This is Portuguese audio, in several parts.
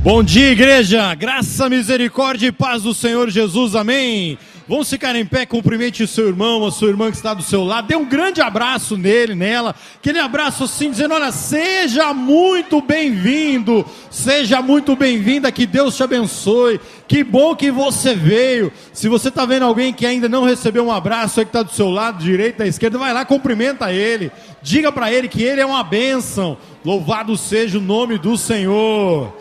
Bom dia, igreja, graça, misericórdia e paz do Senhor Jesus, amém. Vamos ficar em pé, cumprimente o seu irmão, a sua irmã que está do seu lado, dê um grande abraço nele, nela, aquele abraço assim, dizendo, olha, seja muito bem-vindo, seja muito bem-vinda, que Deus te abençoe, que bom que você veio. Se você está vendo alguém que ainda não recebeu um abraço, aí que está do seu lado, direita, à esquerda, vai lá, cumprimenta ele, diga para ele que ele é uma bênção, louvado seja o nome do Senhor.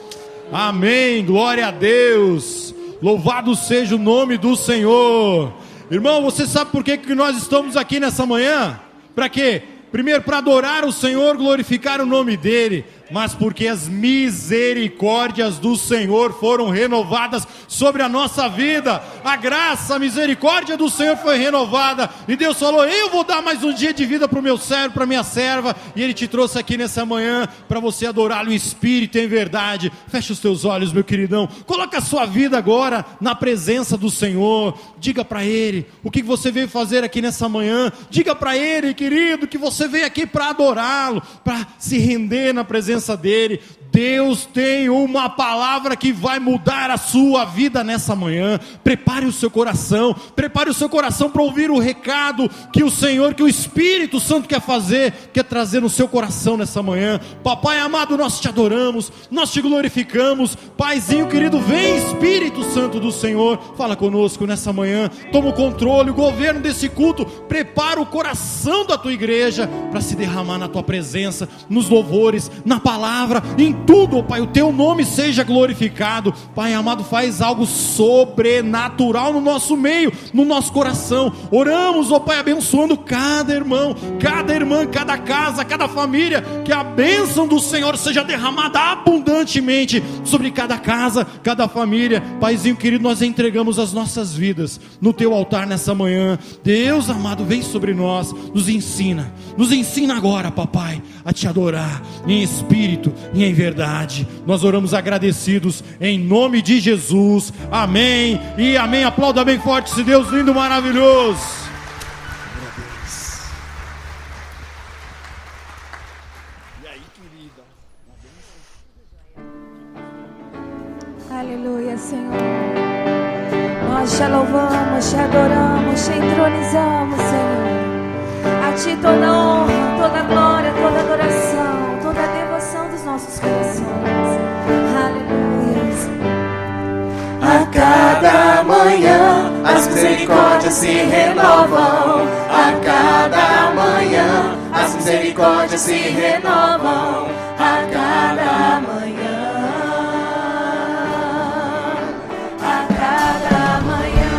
Amém, glória a Deus, louvado seja o nome do Senhor. Irmão, você sabe por que nós estamos aqui nessa manhã? Para quê? Primeiro, para adorar o Senhor, glorificar o nome dEle, mas porque as misericórdias do Senhor foram renovadas sobre a nossa vida. A graça, a misericórdia do Senhor foi renovada, e Deus falou, eu vou dar mais um dia de vida para o meu servo, para a minha serva, e Ele te trouxe aqui nessa manhã, para você adorá-lo em espírito e em verdade. Fecha os teus olhos, meu queridão, coloca a sua vida agora na presença do Senhor, diga para Ele, o que você veio fazer aqui nessa manhã, diga para Ele, querido, que você veio aqui para adorá-lo, para se render na presença dEle. Deus tem uma palavra que vai mudar a sua vida nessa manhã. Prepare o seu coração para ouvir o recado que o Senhor, que o Espírito Santo quer trazer no seu coração nessa manhã. Papai amado, nós te adoramos, nós te glorificamos. Paizinho querido, vem Espírito Santo do Senhor, fala conosco nessa manhã, toma o controle, o governo desse culto, prepara o coração da tua igreja para se derramar na tua presença, nos louvores, na palavra, em tudo, oh Pai, o teu nome seja glorificado. Pai amado, faz algo sobrenatural no nosso meio, no nosso coração. Oramos, oh Pai, abençoando cada irmão, cada irmã, cada casa, cada família, que a bênção do Senhor seja derramada abundantemente sobre cada casa, cada família. Paizinho querido, nós entregamos as nossas vidas no teu altar nessa manhã. Deus amado, vem sobre nós, nos ensina agora, papai, a te adorar em espírito e em verdade. Nós oramos agradecidos em nome de Jesus, amém e amém. Aplauda bem forte esse Deus lindo, maravilhoso. E aí, querida? Aleluia, Senhor. Nós te louvamos, te adoramos, te entronizamos, Senhor. A ti toda honra, toda glória, toda adoração, toda devoção dos nossos corações. Aleluia. A cada manhã as misericórdias se renovam. A cada manhã as misericórdias se renovam. A cada manhã. A cada manhã.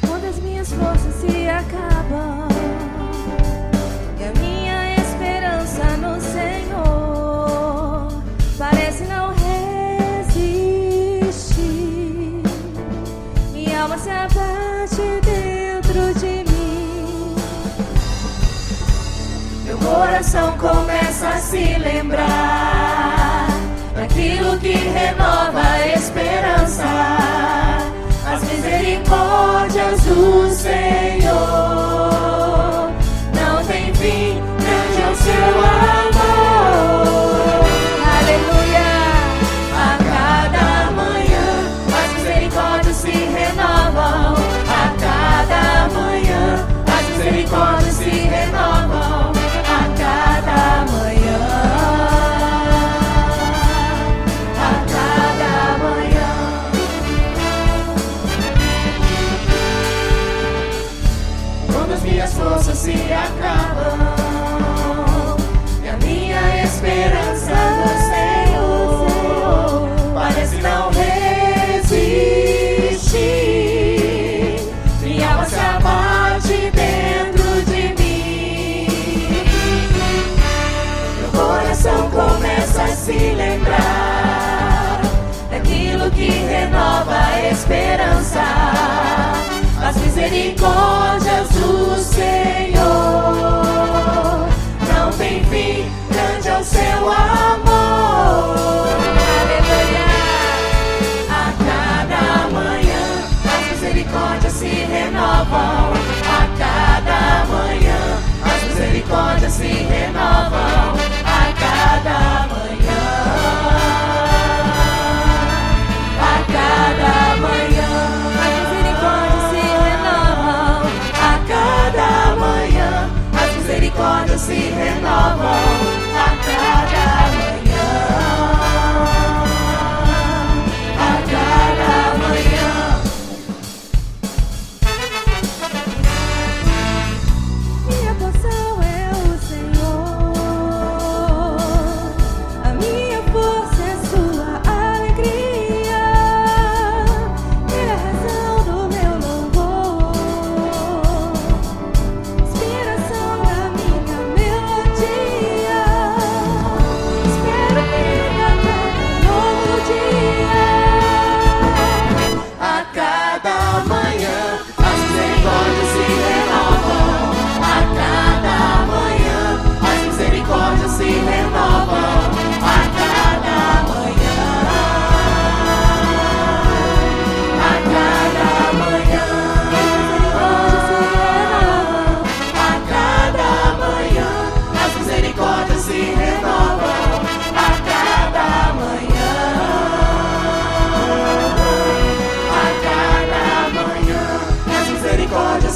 Quando as minhas forças se acabam e a minha esperança no Senhor parece não resistir, minha alma se abate dentro de mim, meu coração começa a se lembrar daquilo que renova a esperança, as misericórdias do Senhor não tem fim, grande é o seu amor. Aleluia. A cada manhã as misericórdias se renovam. A cada manhã as misericórdias se renovam. A cada manhã. A cada manhã. Quando as minhas forças se acabam e a minha esperança no Senhor parece não resistir, minha alma se abate dentro de mim, meu coração começa a se lembrar daquilo que renova a esperança, as misericórdias do Senhor não tem fim, grande é o seu amor. Aleluia. A cada manhã as misericórdias se renovam.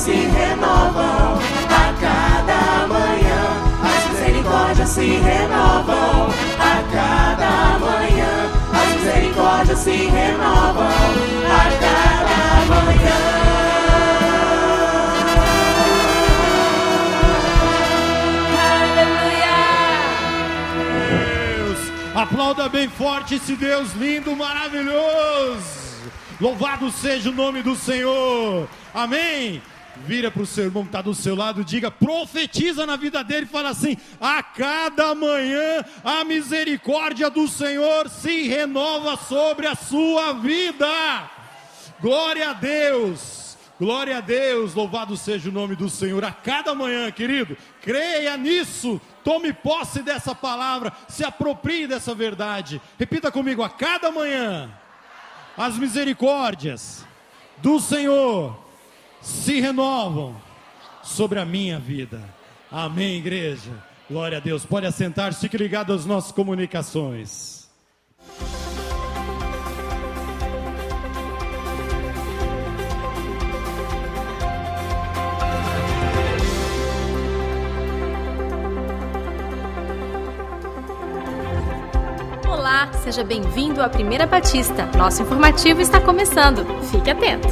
se renovam a cada manhã. As misericórdias se renovam a cada manhã. As misericórdias se renovam a cada manhã. Aplauda bem forte esse Deus lindo, maravilhoso. Louvado seja o nome do Senhor. Amém. Vira para o seu irmão que está do seu lado, diga, profetiza na vida dele e fala assim: a cada manhã a misericórdia do Senhor se renova sobre a sua vida. Glória a Deus. Glória a Deus, louvado seja o nome do Senhor. A cada manhã, querido, creia nisso, tome posse dessa palavra, se aproprie dessa verdade. Repita comigo: a cada manhã, as misericórdias do Senhor se renovam sobre a minha vida. Amém, igreja? Glória a Deus. Pode assentar, fique ligado às nossas comunicações. Olá, seja bem-vindo à Primeira Batista. Nosso informativo está começando. Fique atento.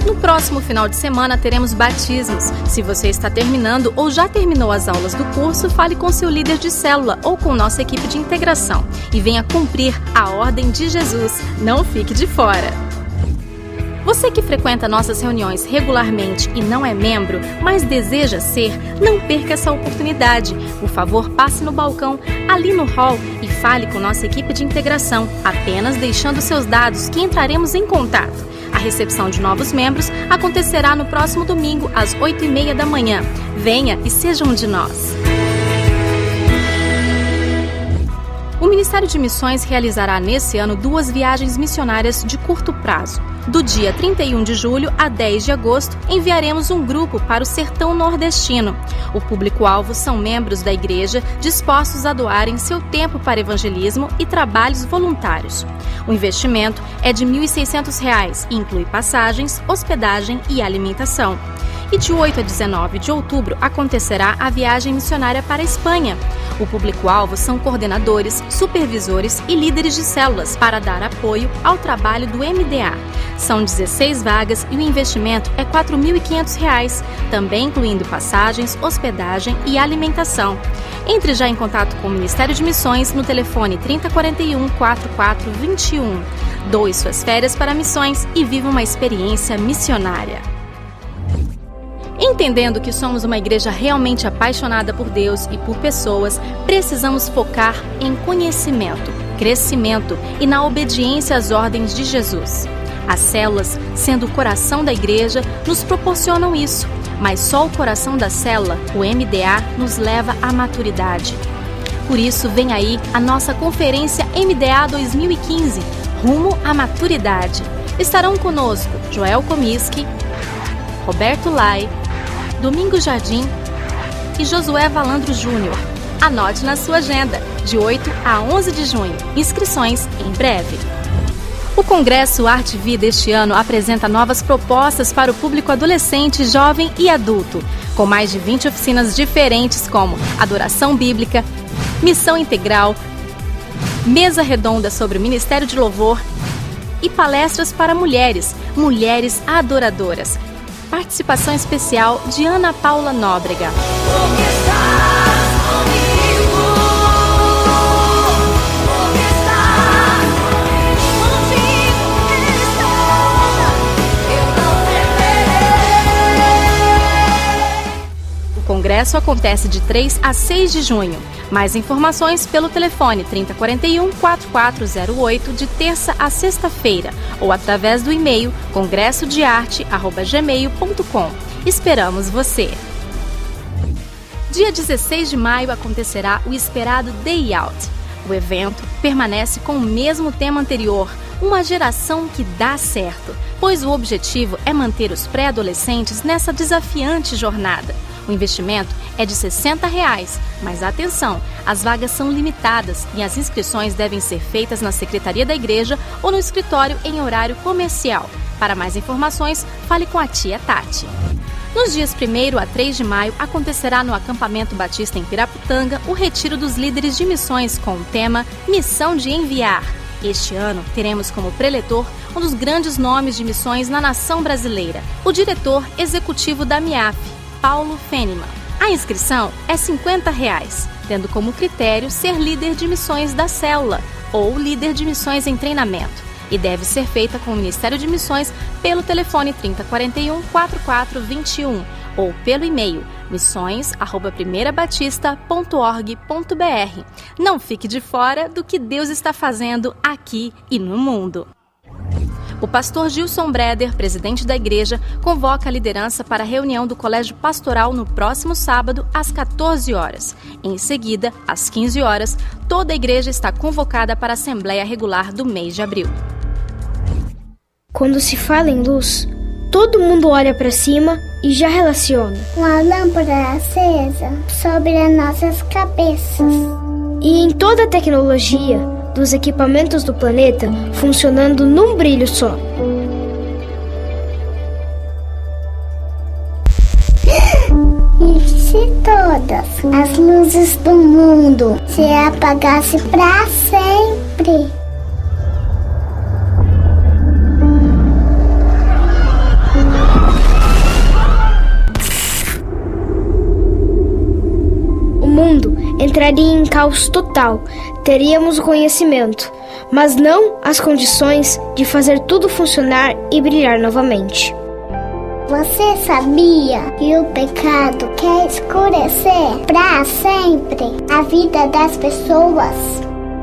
No próximo final de semana teremos batismos. Se você está terminando ou já terminou as aulas do curso, fale com seu líder de célula ou com nossa equipe de integração e venha cumprir a ordem de Jesus. Não fique de fora. Você que frequenta nossas reuniões regularmente e não é membro, mas deseja ser, não perca essa oportunidade. Por favor, passe no balcão, ali no hall, e fale com nossa equipe de integração, apenas deixando seus dados que entraremos em contato. A recepção de novos membros acontecerá no próximo domingo, às 8h30 da manhã. Venha e seja um de nós. O Ministério de Missões realizará nesse ano 2 viagens missionárias de curto prazo. Do dia 31 de julho a 10 de agosto, enviaremos um grupo para o sertão nordestino. O público-alvo são membros da igreja dispostos a doarem seu tempo para evangelismo e trabalhos voluntários. O investimento é de R$ 1.600 e inclui passagens, hospedagem e alimentação. E de 8 a 19 de outubro acontecerá a viagem missionária para a Espanha. O público-alvo são coordenadores, supervisores e líderes de células para dar apoio ao trabalho do MDA. São 16 vagas e o investimento é R$ 4.500, também incluindo passagens, hospedagem e alimentação. Entre já em contato com o Ministério de Missões no telefone 3041-4421. Doe suas férias para missões e viva uma experiência missionária. Entendendo que somos uma igreja realmente apaixonada por Deus e por pessoas, precisamos focar em conhecimento, crescimento e na obediência às ordens de Jesus. As células, sendo o coração da igreja, nos proporcionam isso, mas só o coração da célula, o MDA, nos leva à maturidade. Por isso, vem aí a nossa conferência MDA 2015, Rumo à Maturidade. Estarão conosco Joel Comiskey, Roberto Lai, Domingos Jardim e Josué Valandro Júnior. Anote na sua agenda, de 8 a 11 de junho. Inscrições em breve. O Congresso Arte e Vida este ano apresenta novas propostas para o público adolescente, jovem e adulto, com mais de 20 oficinas diferentes como adoração bíblica, missão integral, mesa redonda sobre o Ministério de Louvor e palestras para mulheres adoradoras. Participação especial de Ana Paula Nóbrega. O congresso acontece de 3 a 6 de junho. Mais informações pelo telefone 3041-4408 de terça a sexta-feira ou através do e-mail congressodearte@gmail.com. Esperamos você! Dia 16 de maio acontecerá o esperado Day Out. O evento permanece com o mesmo tema anterior, uma geração que dá certo, pois o objetivo é manter os pré-adolescentes nessa desafiante jornada. O investimento é de R$ 60, mas atenção, as vagas são limitadas e as inscrições devem ser feitas na secretaria da igreja ou no escritório em horário comercial. Para mais informações, fale com a tia Tati. Nos dias 1º a 3 de maio, acontecerá no Acampamento Batista em Piraputanga o Retiro dos Líderes de Missões com o tema Missão de Enviar. Este ano, teremos como preletor um dos grandes nomes de missões na nação brasileira, o diretor executivo da MIAF, Paulo Feniman. A inscrição é R$ 50, tendo como critério ser líder de missões da célula ou líder de missões em treinamento, e deve ser feita com o Ministério de Missões pelo telefone 3041-4421 ou pelo e-mail missões@primeirobatista.org.br. Não fique de fora do que Deus está fazendo aqui e no mundo. O pastor Gilson Breder, presidente da igreja, convoca a liderança para a reunião do Colégio Pastoral no próximo sábado, às 14 horas. Em seguida, às 15 horas, toda a igreja está convocada para a Assembleia Regular do mês de abril. Quando se fala em luz, todo mundo olha para cima e já relaciona. Uma lâmpada acesa sobre as nossas cabeças. E em toda a tecnologia dos equipamentos do planeta funcionando num brilho só. E se todas as luzes do mundo se apagassem para sempre? O mundo entraria em caos total. Teríamos o conhecimento, mas não as condições de fazer tudo funcionar e brilhar novamente. Você sabia que o pecado quer escurecer para sempre a vida das pessoas,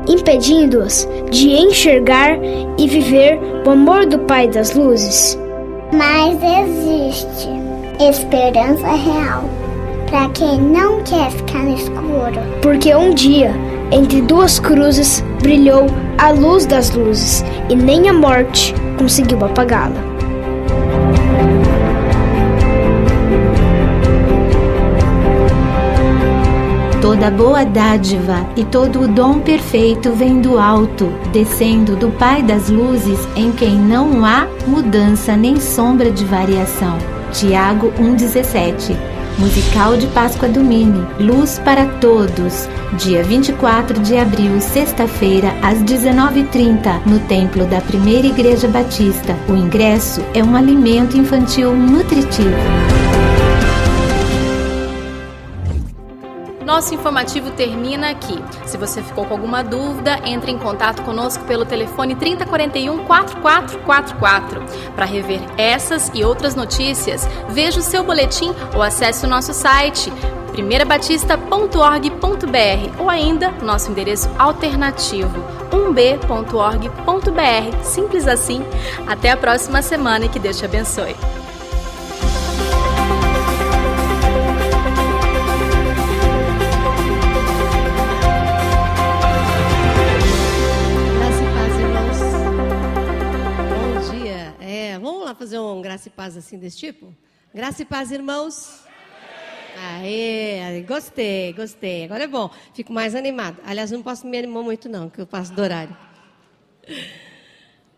impedindo-as de enxergar e viver o amor do Pai das Luzes? Mas existe esperança real para quem não quer ficar no escuro. Porque um dia, entre duas cruzes, brilhou a luz das luzes, e nem a morte conseguiu apagá-la. Toda boa dádiva e todo o dom perfeito vem do alto, descendo do Pai das Luzes, em quem não há mudança nem sombra de variação. Tiago 1,17. Musical de Páscoa do Mini, Luz para Todos, dia 24 de abril, sexta-feira, às 19h30, no Templo da Primeira Igreja Batista. O ingresso é um alimento infantil nutritivo. Nosso informativo termina aqui. Se você ficou com alguma dúvida, entre em contato conosco pelo telefone 3041-4444. Para rever essas e outras notícias, veja o seu boletim ou acesse o nosso site primeirabatista.org.br ou ainda nosso endereço alternativo 1b.org.br. Simples assim. Até a próxima semana e que Deus te abençoe. Fazer um graça e paz assim desse tipo? Graça e paz, irmãos? Aê, gostei. Agora é bom, fico mais animado. Aliás, não posso me animar muito não, que eu passo do horário.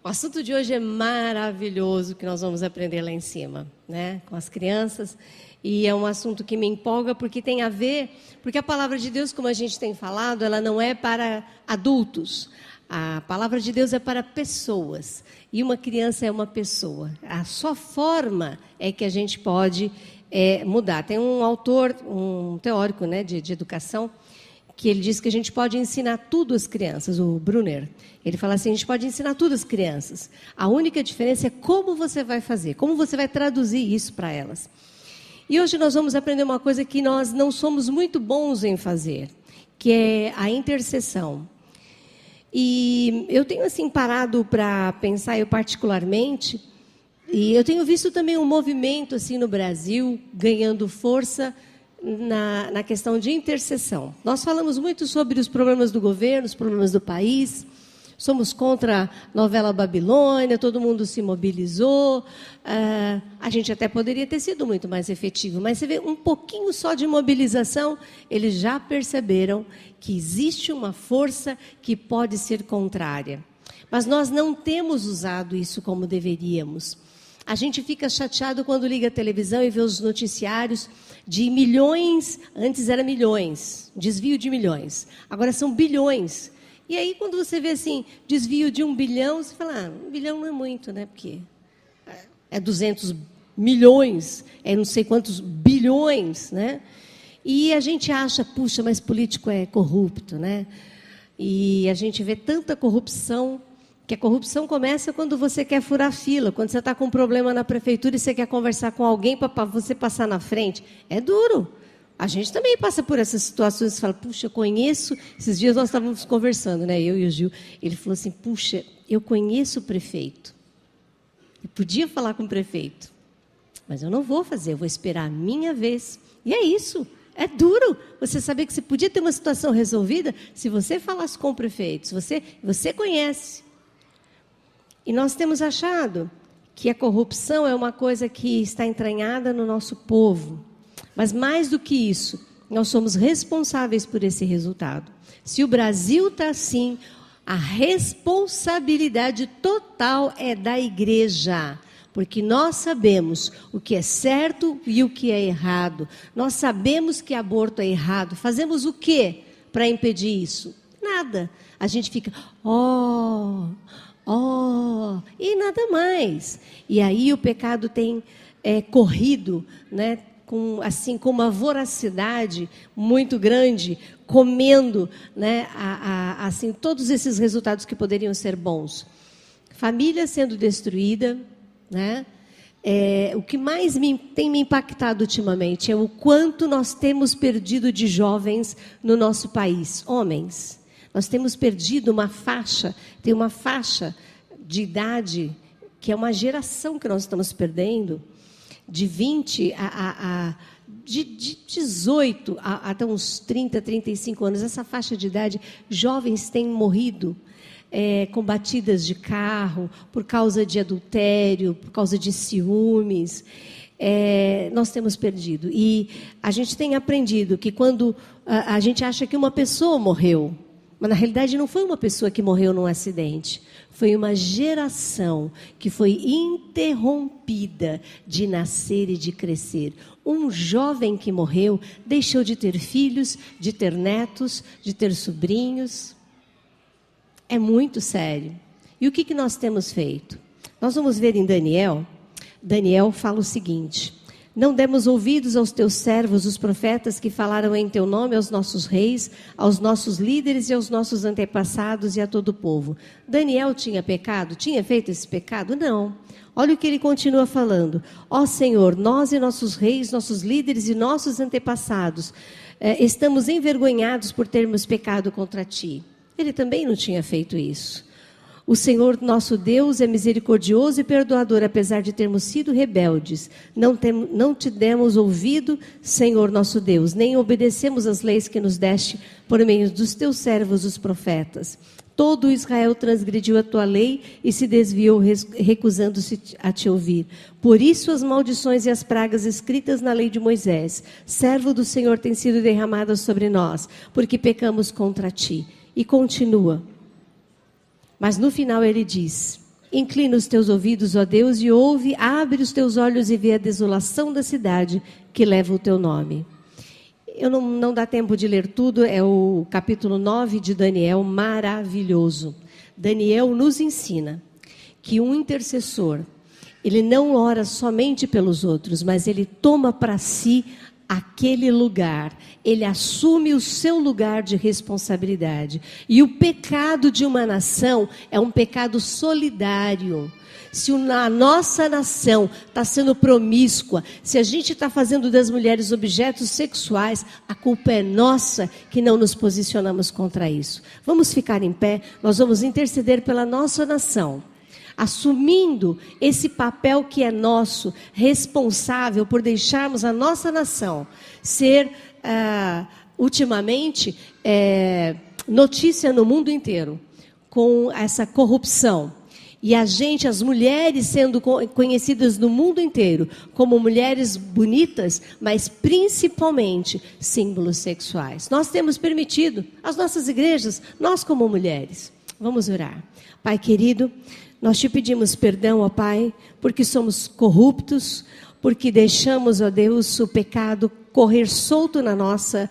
O assunto de hoje é maravilhoso, que nós vamos aprender lá em cima, né? Com as crianças. E é um assunto que me empolga porque tem a ver, porque a palavra de Deus, como a gente tem falado, ela não é para adultos. A palavra de Deus é para pessoas. E uma criança é uma pessoa. A sua forma é que a gente pode mudar. Tem um autor, um teórico, né, de educação, que ele diz que a gente pode ensinar tudo às crianças, o Brunner. Ele fala assim, a gente pode ensinar tudo às crianças. A única diferença é como você vai fazer, como você vai traduzir isso para elas. E hoje nós vamos aprender uma coisa que nós não somos muito bons em fazer, que é a intercessão. E eu tenho assim parado para pensar, eu particularmente, e eu tenho visto também um movimento assim no Brasil ganhando força na questão de intercessão. Nós falamos muito sobre os problemas do governo, os problemas do país. Somos contra a novela Babilônia, todo mundo se mobilizou. A gente até poderia ter sido muito mais efetivo, mas você vê um pouquinho só de mobilização, eles já perceberam que existe uma força que pode ser contrária. Mas nós não temos usado isso como deveríamos. A gente fica chateado quando liga a televisão e vê os noticiários de milhões, antes era milhões, desvio de milhões, agora são bilhões. E aí quando você vê assim, desvio de 1 bilhão, você fala, 1 bilhão não é muito, né? Porque é 200 milhões, é não sei quantos bilhões, né? E a gente acha, puxa, mas político é corrupto, né? E a gente vê tanta corrupção, que a corrupção começa quando você quer furar fila, quando você está com um problema na prefeitura e você quer conversar com alguém para você passar na frente. É duro. A gente também passa por essas situações. Você fala, puxa, eu conheço... Esses dias nós estávamos conversando, né? Eu e o Gil. Ele falou assim, puxa, eu conheço o prefeito. Eu podia falar com o prefeito, mas eu não vou fazer, eu vou esperar a minha vez. E é isso. É duro você saber que você podia ter uma situação resolvida se você falasse com o prefeito, se você conhece. E nós temos achado que a corrupção é uma coisa que está entranhada no nosso povo. Mas mais do que isso, nós somos responsáveis por esse resultado. Se o Brasil está assim, a responsabilidade total é da igreja. Porque nós sabemos o que é certo e o que é errado. Nós sabemos que aborto é errado. Fazemos o quê para impedir isso? Nada. A gente fica, e nada mais. E aí o pecado tem corrido, né, com uma voracidade muito grande, comendo, né, assim, todos esses resultados que poderiam ser bons. Família sendo destruída, né? O que mais tem me impactado ultimamente é o quanto nós temos perdido de jovens no nosso país, homens. Nós temos perdido tem uma faixa de idade, que é uma geração que nós estamos perdendo, de 20 de 18 até uns 30, 35 anos. Essa faixa de idade, jovens têm morrido com batidas de carro, por causa de adultério, por causa de ciúmes. Nós temos perdido. E a gente tem aprendido que quando a gente acha que uma pessoa morreu, mas na realidade não foi uma pessoa que morreu num acidente, foi uma geração que foi interrompida de nascer e de crescer. Um jovem que morreu deixou de ter filhos, de ter netos, de ter sobrinhos. É muito sério. E o que nós temos feito? Nós vamos ver em Daniel. Daniel fala o seguinte: não demos ouvidos aos teus servos, os profetas, que falaram em teu nome aos nossos reis, aos nossos líderes e aos nossos antepassados e a todo o povo. Daniel tinha pecado? Tinha feito esse pecado? Não. Olha o que ele continua falando. Ó Senhor, nós e nossos reis, nossos líderes e nossos antepassados, estamos envergonhados por termos pecado contra ti. Ele também não tinha feito isso. O Senhor nosso Deus é misericordioso e perdoador, apesar de termos sido rebeldes. Não te demos ouvido, Senhor nosso Deus, nem obedecemos as leis que nos deste por meio dos teus servos, os profetas. Todo Israel transgrediu a tua lei e se desviou, recusando-se a te ouvir. Por isso as maldições e as pragas escritas na lei de Moisés, servo do Senhor, têm sido derramadas sobre nós, porque pecamos contra ti. E continua. Mas no final ele diz: inclina os teus ouvidos, ó Deus, e ouve, abre os teus olhos e vê a desolação da cidade que leva o teu nome. Não dá tempo de ler tudo, é o capítulo 9 de Daniel, maravilhoso. Daniel nos ensina que um intercessor, ele não ora somente pelos outros, mas ele toma para si aquele lugar, ele assume o seu lugar de responsabilidade. E o pecado de uma nação é um pecado solidário. Se a nossa nação está sendo promíscua, se a gente está fazendo das mulheres objetos sexuais, a culpa é nossa que não nos posicionamos contra isso. Vamos ficar em pé, nós vamos interceder pela nossa nação, assumindo esse papel que é nosso, responsável por deixarmos a nossa nação ser, ultimamente, notícia no mundo inteiro, com essa corrupção. E as mulheres sendo conhecidas no mundo inteiro como mulheres bonitas, mas principalmente símbolos sexuais. Nós temos permitido, as nossas igrejas, nós como mulheres. Vamos orar. Pai querido, Nós te pedimos perdão, ó Pai, porque somos corruptos, porque deixamos, ó Deus, o pecado correr solto na nossa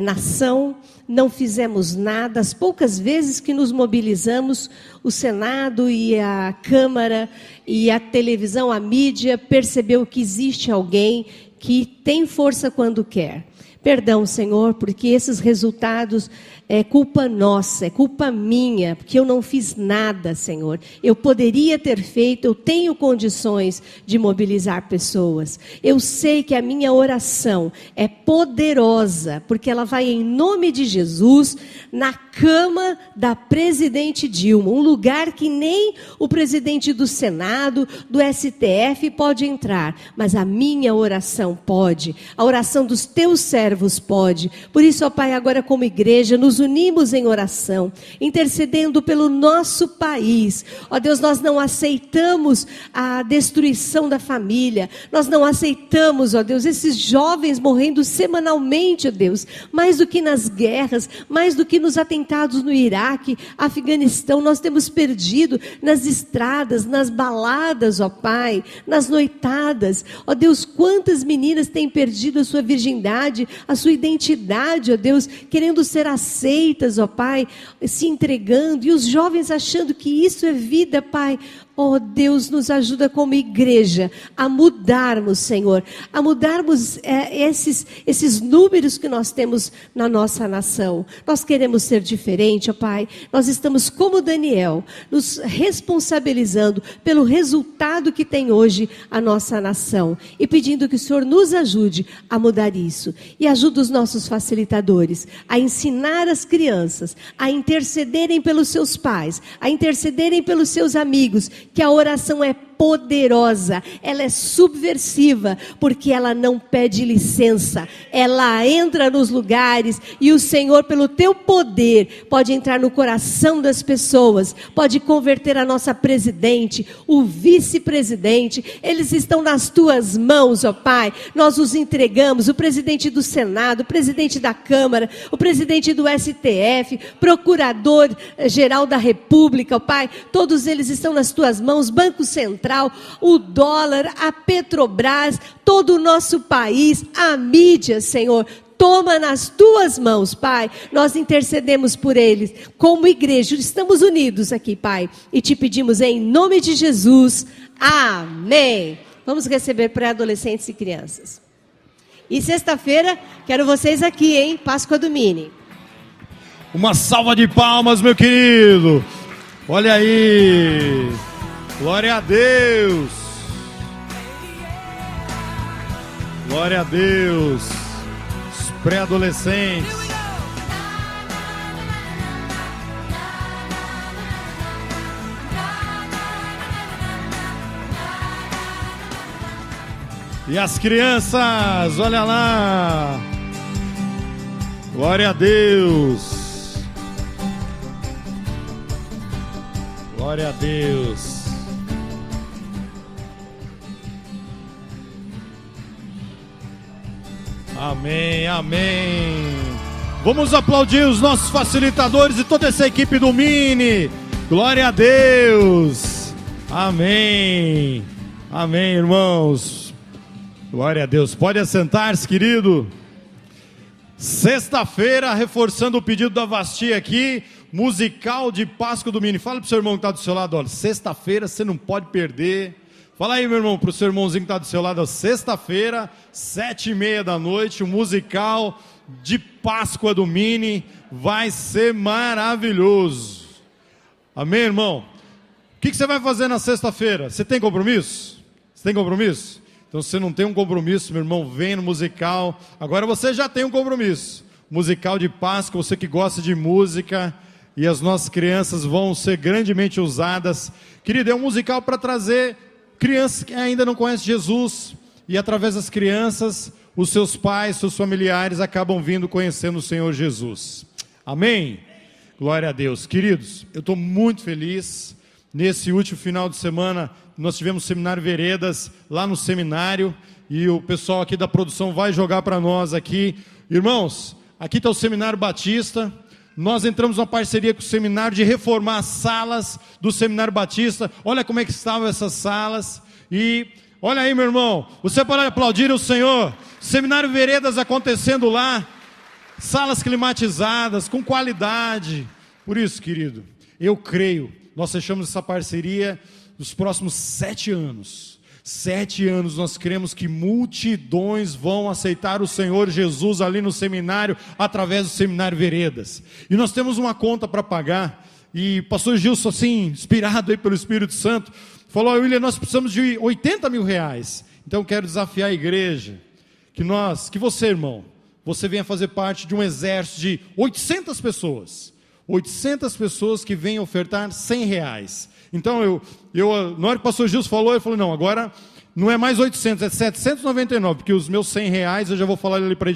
nação, não fizemos nada. As poucas vezes que nos mobilizamos, o Senado e a Câmara e a televisão, a mídia, percebeu que existe alguém que tem força quando quer. Perdão, Senhor, porque esses resultados é culpa nossa, é culpa minha, porque eu não fiz nada, Senhor. Eu poderia ter feito, eu tenho condições de mobilizar pessoas. Eu sei que a minha oração é poderosa, porque ela vai em nome de Jesus na cama da presidente Dilma, um lugar que nem o presidente do Senado, do STF pode entrar, mas a minha oração pode, a oração dos teus servos pode. Por isso, ó Pai, agora como igreja, nos unimos em oração, intercedendo pelo nosso país. Ó Deus, nós não aceitamos a destruição da família, nós não aceitamos, ó Deus, esses jovens morrendo semanalmente, ó Deus, mais do que nas guerras, mais do que nos atentados no Iraque, Afeganistão, nós temos perdido nas estradas, nas baladas, ó Pai, nas noitadas. Ó Deus, quantas meninas têm perdido a sua virgindade, a sua identidade, ó Deus, querendo ser aceitas, ó Pai, se entregando, e os jovens achando que isso é vida, Pai. Oh Deus, nos ajuda como igreja a mudarmos, Senhor, a mudarmos esses números que nós temos na nossa nação. Nós queremos ser diferente, ó Pai. Nós estamos como Daniel, nos responsabilizando pelo resultado que tem hoje a nossa nação e pedindo que o Senhor nos ajude a mudar isso. E ajude os nossos facilitadores a ensinar as crianças a intercederem pelos seus pais, a intercederem pelos seus amigos, que a oração é poderosa, ela é subversiva, porque ela não pede licença, ela entra nos lugares e o Senhor, pelo teu poder, pode entrar no coração das pessoas, pode converter a nossa presidente, o vice-presidente, eles estão nas tuas mãos, ó Pai, nós os entregamos, o presidente do Senado, o presidente da Câmara, o presidente do STF, procurador-geral da República, ó Pai, todos eles estão nas tuas mãos, Banco Central, o dólar, a Petrobras, todo o nosso país, a mídia, Senhor, toma nas tuas mãos, Pai. Nós intercedemos por eles, como igreja, estamos unidos aqui, Pai, e te pedimos em nome de Jesus, amém. Vamos receber pré-adolescentes e crianças. E sexta-feira, quero vocês aqui, hein? Páscoa do Mini. Uma salva de palmas, meu querido. Olha aí. Glória a Deus. Glória a Deus. Os pré-adolescentes. E as crianças, olha lá. Glória a Deus. Glória a Deus. Amém, amém. Vamos aplaudir os nossos facilitadores e toda essa equipe do Mini. Glória a Deus. Amém. Amém, irmãos. Glória a Deus. Pode assentar-se, querido. Sexta-feira, reforçando o pedido da Vasti aqui, musical de Páscoa do Mini. Fala pro seu irmão que está do seu lado, olha, sexta-feira você não pode perder. Fala aí, meu irmão, pro seu irmãozinho que está do seu lado, sexta-feira, 7h30 da noite, o musical de Páscoa do Mini vai ser maravilhoso. Amém, irmão? O que você vai fazer na sexta-feira? Você tem compromisso? Você tem compromisso? Então, se você não tem um compromisso, meu irmão, vem no musical. Agora você já tem um compromisso. Musical de Páscoa, você que gosta de música, e as nossas crianças vão ser grandemente usadas. Querido, é um musical para trazer crianças que ainda não conhecem Jesus, e através das crianças, os seus pais, seus familiares acabam vindo conhecendo o Senhor Jesus. Amém? Glória a Deus. Queridos, eu estou muito feliz. Nesse último final de semana, nós tivemos o Seminário Veredas lá no seminário, e o pessoal aqui da produção vai jogar para nós aqui. Irmãos, aqui está o Seminário Batista. nós entramos numa parceria com o seminário de reformar as salas do Seminário Batista. Olha como é que estavam essas salas. E olha aí, meu irmão, você pode aplaudir o Senhor. Seminário Veredas acontecendo lá, salas climatizadas, com qualidade. Por isso, querido, eu creio, nós fechamos essa parceria nos próximos 7 anos. 7 anos nós cremos que multidões vão aceitar o Senhor Jesus ali no seminário, através do Seminário Veredas. E nós temos uma conta para pagar, e pastor Gilson, assim, inspirado aí pelo Espírito Santo, falou: William, nós precisamos de 80 mil reais. Então eu quero desafiar a igreja, que você, irmão, você venha fazer parte de um exército de 800 pessoas. 800 pessoas que venham ofertar 100 reais. Então, na hora que o pastor Gilson falou, ele falou: não, agora não é mais 800, é 799, porque os meus 100 reais eu já vou falar ali para a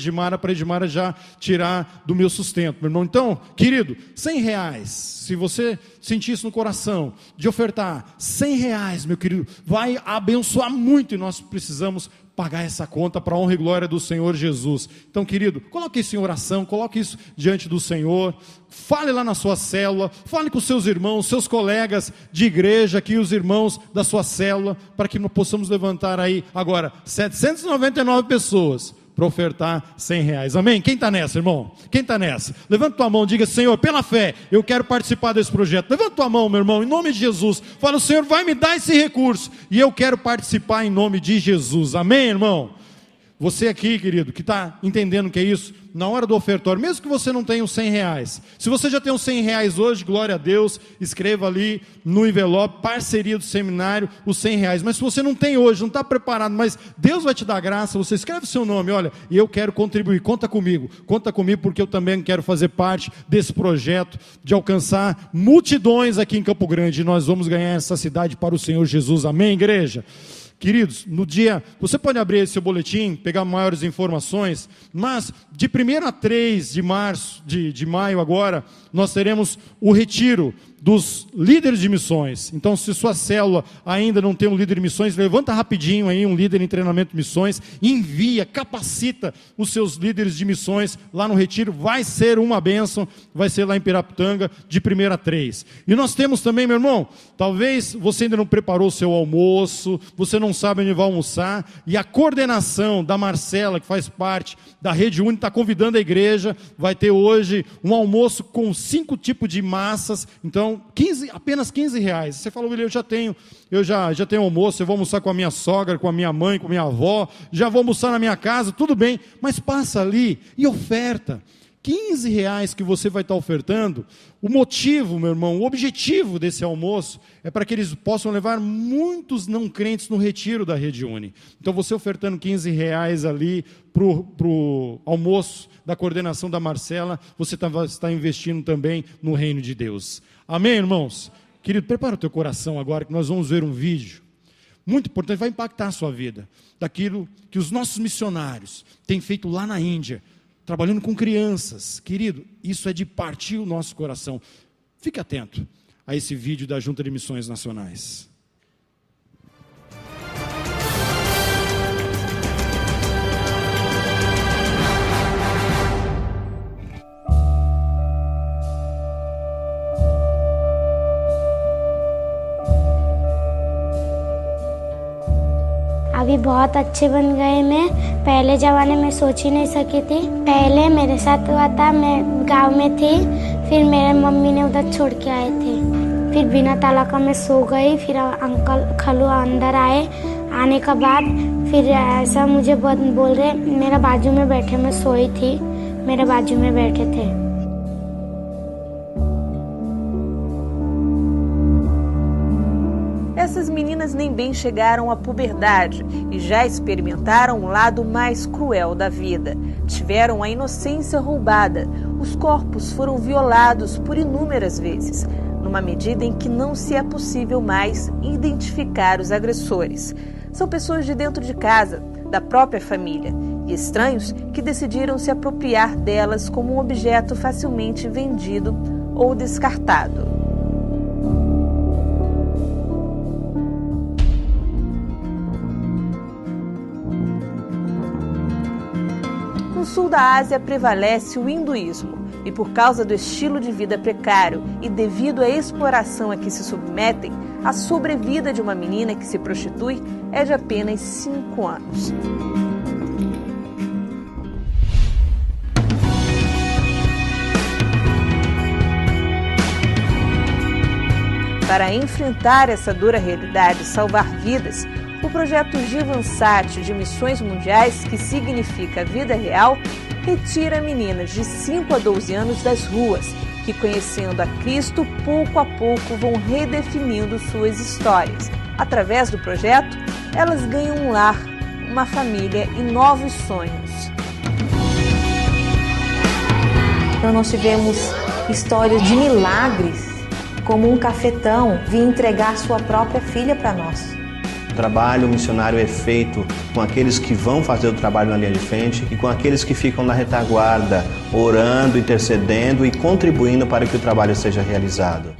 Edmara já tirar do meu sustento, meu irmão. Então, querido, 100 reais, se você sentir isso no coração, de ofertar 100 reais, meu querido, vai abençoar muito, e nós precisamos pagar essa conta para a honra e glória do Senhor Jesus. Então, querido, coloque isso em oração, coloque isso diante do Senhor, fale lá na sua célula, fale com seus irmãos, seus colegas de igreja, aqui os irmãos da sua célula, para que nós possamos levantar aí, agora, 799 pessoas, para ofertar 100 reais, amém? Quem está nessa, irmão? Quem está nessa? Levanta tua mão, diga: Senhor, pela fé, eu quero participar desse projeto. Levanta tua mão, meu irmão, em nome de Jesus. Fala: o Senhor vai me dar esse recurso, e eu quero participar em nome de Jesus, amém, irmão? Você aqui, querido, que está entendendo o que é isso, na hora do ofertório, mesmo que você não tenha os 100 reais, se você já tem os 100 reais hoje, glória a Deus, escreva ali no envelope, parceria do seminário, os 100 reais, mas se você não tem hoje, não está preparado, mas Deus vai te dar graça, você escreve o seu nome, olha, e eu quero contribuir, conta comigo, porque eu também quero fazer parte desse projeto, de alcançar multidões aqui em Campo Grande, e nós vamos ganhar essa cidade para o Senhor Jesus, amém, igreja? Queridos, no dia, você pode abrir esse seu boletim, pegar maiores informações, mas de 1º a 3 de março, de maio agora, nós teremos o retiro dos líderes de missões. Então, se sua célula ainda não tem um líder de missões, levanta rapidinho aí um líder em treinamento de missões, envia, capacita os seus líderes de missões lá no retiro, vai ser uma bênção, vai ser lá em Piraputanga, de 1º a 3. E nós temos também, meu irmão, talvez você ainda não preparou o seu almoço, você não sabe onde vai almoçar, e a coordenação da Marcela, que faz parte da Rede Uni, está convidando a igreja, vai ter hoje um almoço com 5 tipos de massas, então apenas 15 reais. Você falou: William, eu já tenho almoço, eu vou almoçar com a minha sogra, com a minha mãe, com a minha avó, já vou almoçar na minha casa, tudo bem, mas passa ali e oferta. 15 reais que você vai estar ofertando, o motivo, meu irmão, o objetivo desse almoço é para que eles possam levar muitos não crentes no retiro da Rede Uni. Então você ofertando 15 reais ali para o almoço da coordenação da Marcela, você está investindo também no reino de Deus. Amém, irmãos? Querido, prepara o teu coração agora, que nós vamos ver um vídeo muito importante, vai impactar a sua vida, daquilo que os nossos missionários têm feito lá na Índia, trabalhando com crianças. Querido, isso é de partir o nosso coração. Fique atento a esse vídeo da Junta de Missões Nacionais. अभी बहुत अच्छे बन गए। मैं पहले ज़माने में सोच ही नहीं सकी थी। पहले मेरे साथ हुआ था, मैं गांव में थी, फिर मेरे मम्मी ने उधर छोड़ के आए थे, फिर बिना ताला का मैं सो गई, फिर अंकल खलू अंदर आए, आने के बाद फिर ऐसा मुझे बोल रहे, मेरा बाजू में बैठे, मैं सोई थी, मेरे बाजू में बैठे थे। Essas meninas nem bem chegaram à puberdade e já experimentaram o lado mais cruel da vida. Tiveram a inocência roubada. Os corpos foram violados por inúmeras vezes, numa medida em que não se é possível mais identificar os agressores. São pessoas de dentro de casa, da própria família, e estranhos que decidiram se apropriar delas como um objeto facilmente vendido ou descartado. No sul da Ásia prevalece o hinduísmo. E por causa do estilo de vida precário e devido à exploração a que se submetem, a sobrevida de uma menina que se prostitui é de apenas 5 anos. Para enfrentar essa dura realidade e salvar vidas, o projeto Givansat de Missões Mundiais, que significa Vida Real, retira meninas de 5 a 12 anos das ruas, que conhecendo a Cristo, pouco a pouco vão redefinindo suas histórias. Através do projeto, elas ganham um lar, uma família e novos sonhos. Então nós tivemos histórias de milagres, como um cafetão vir entregar sua própria filha para nós. O trabalho missionário é feito com aqueles que vão fazer o trabalho na linha de frente e com aqueles que ficam na retaguarda, orando, intercedendo e contribuindo para que o trabalho seja realizado.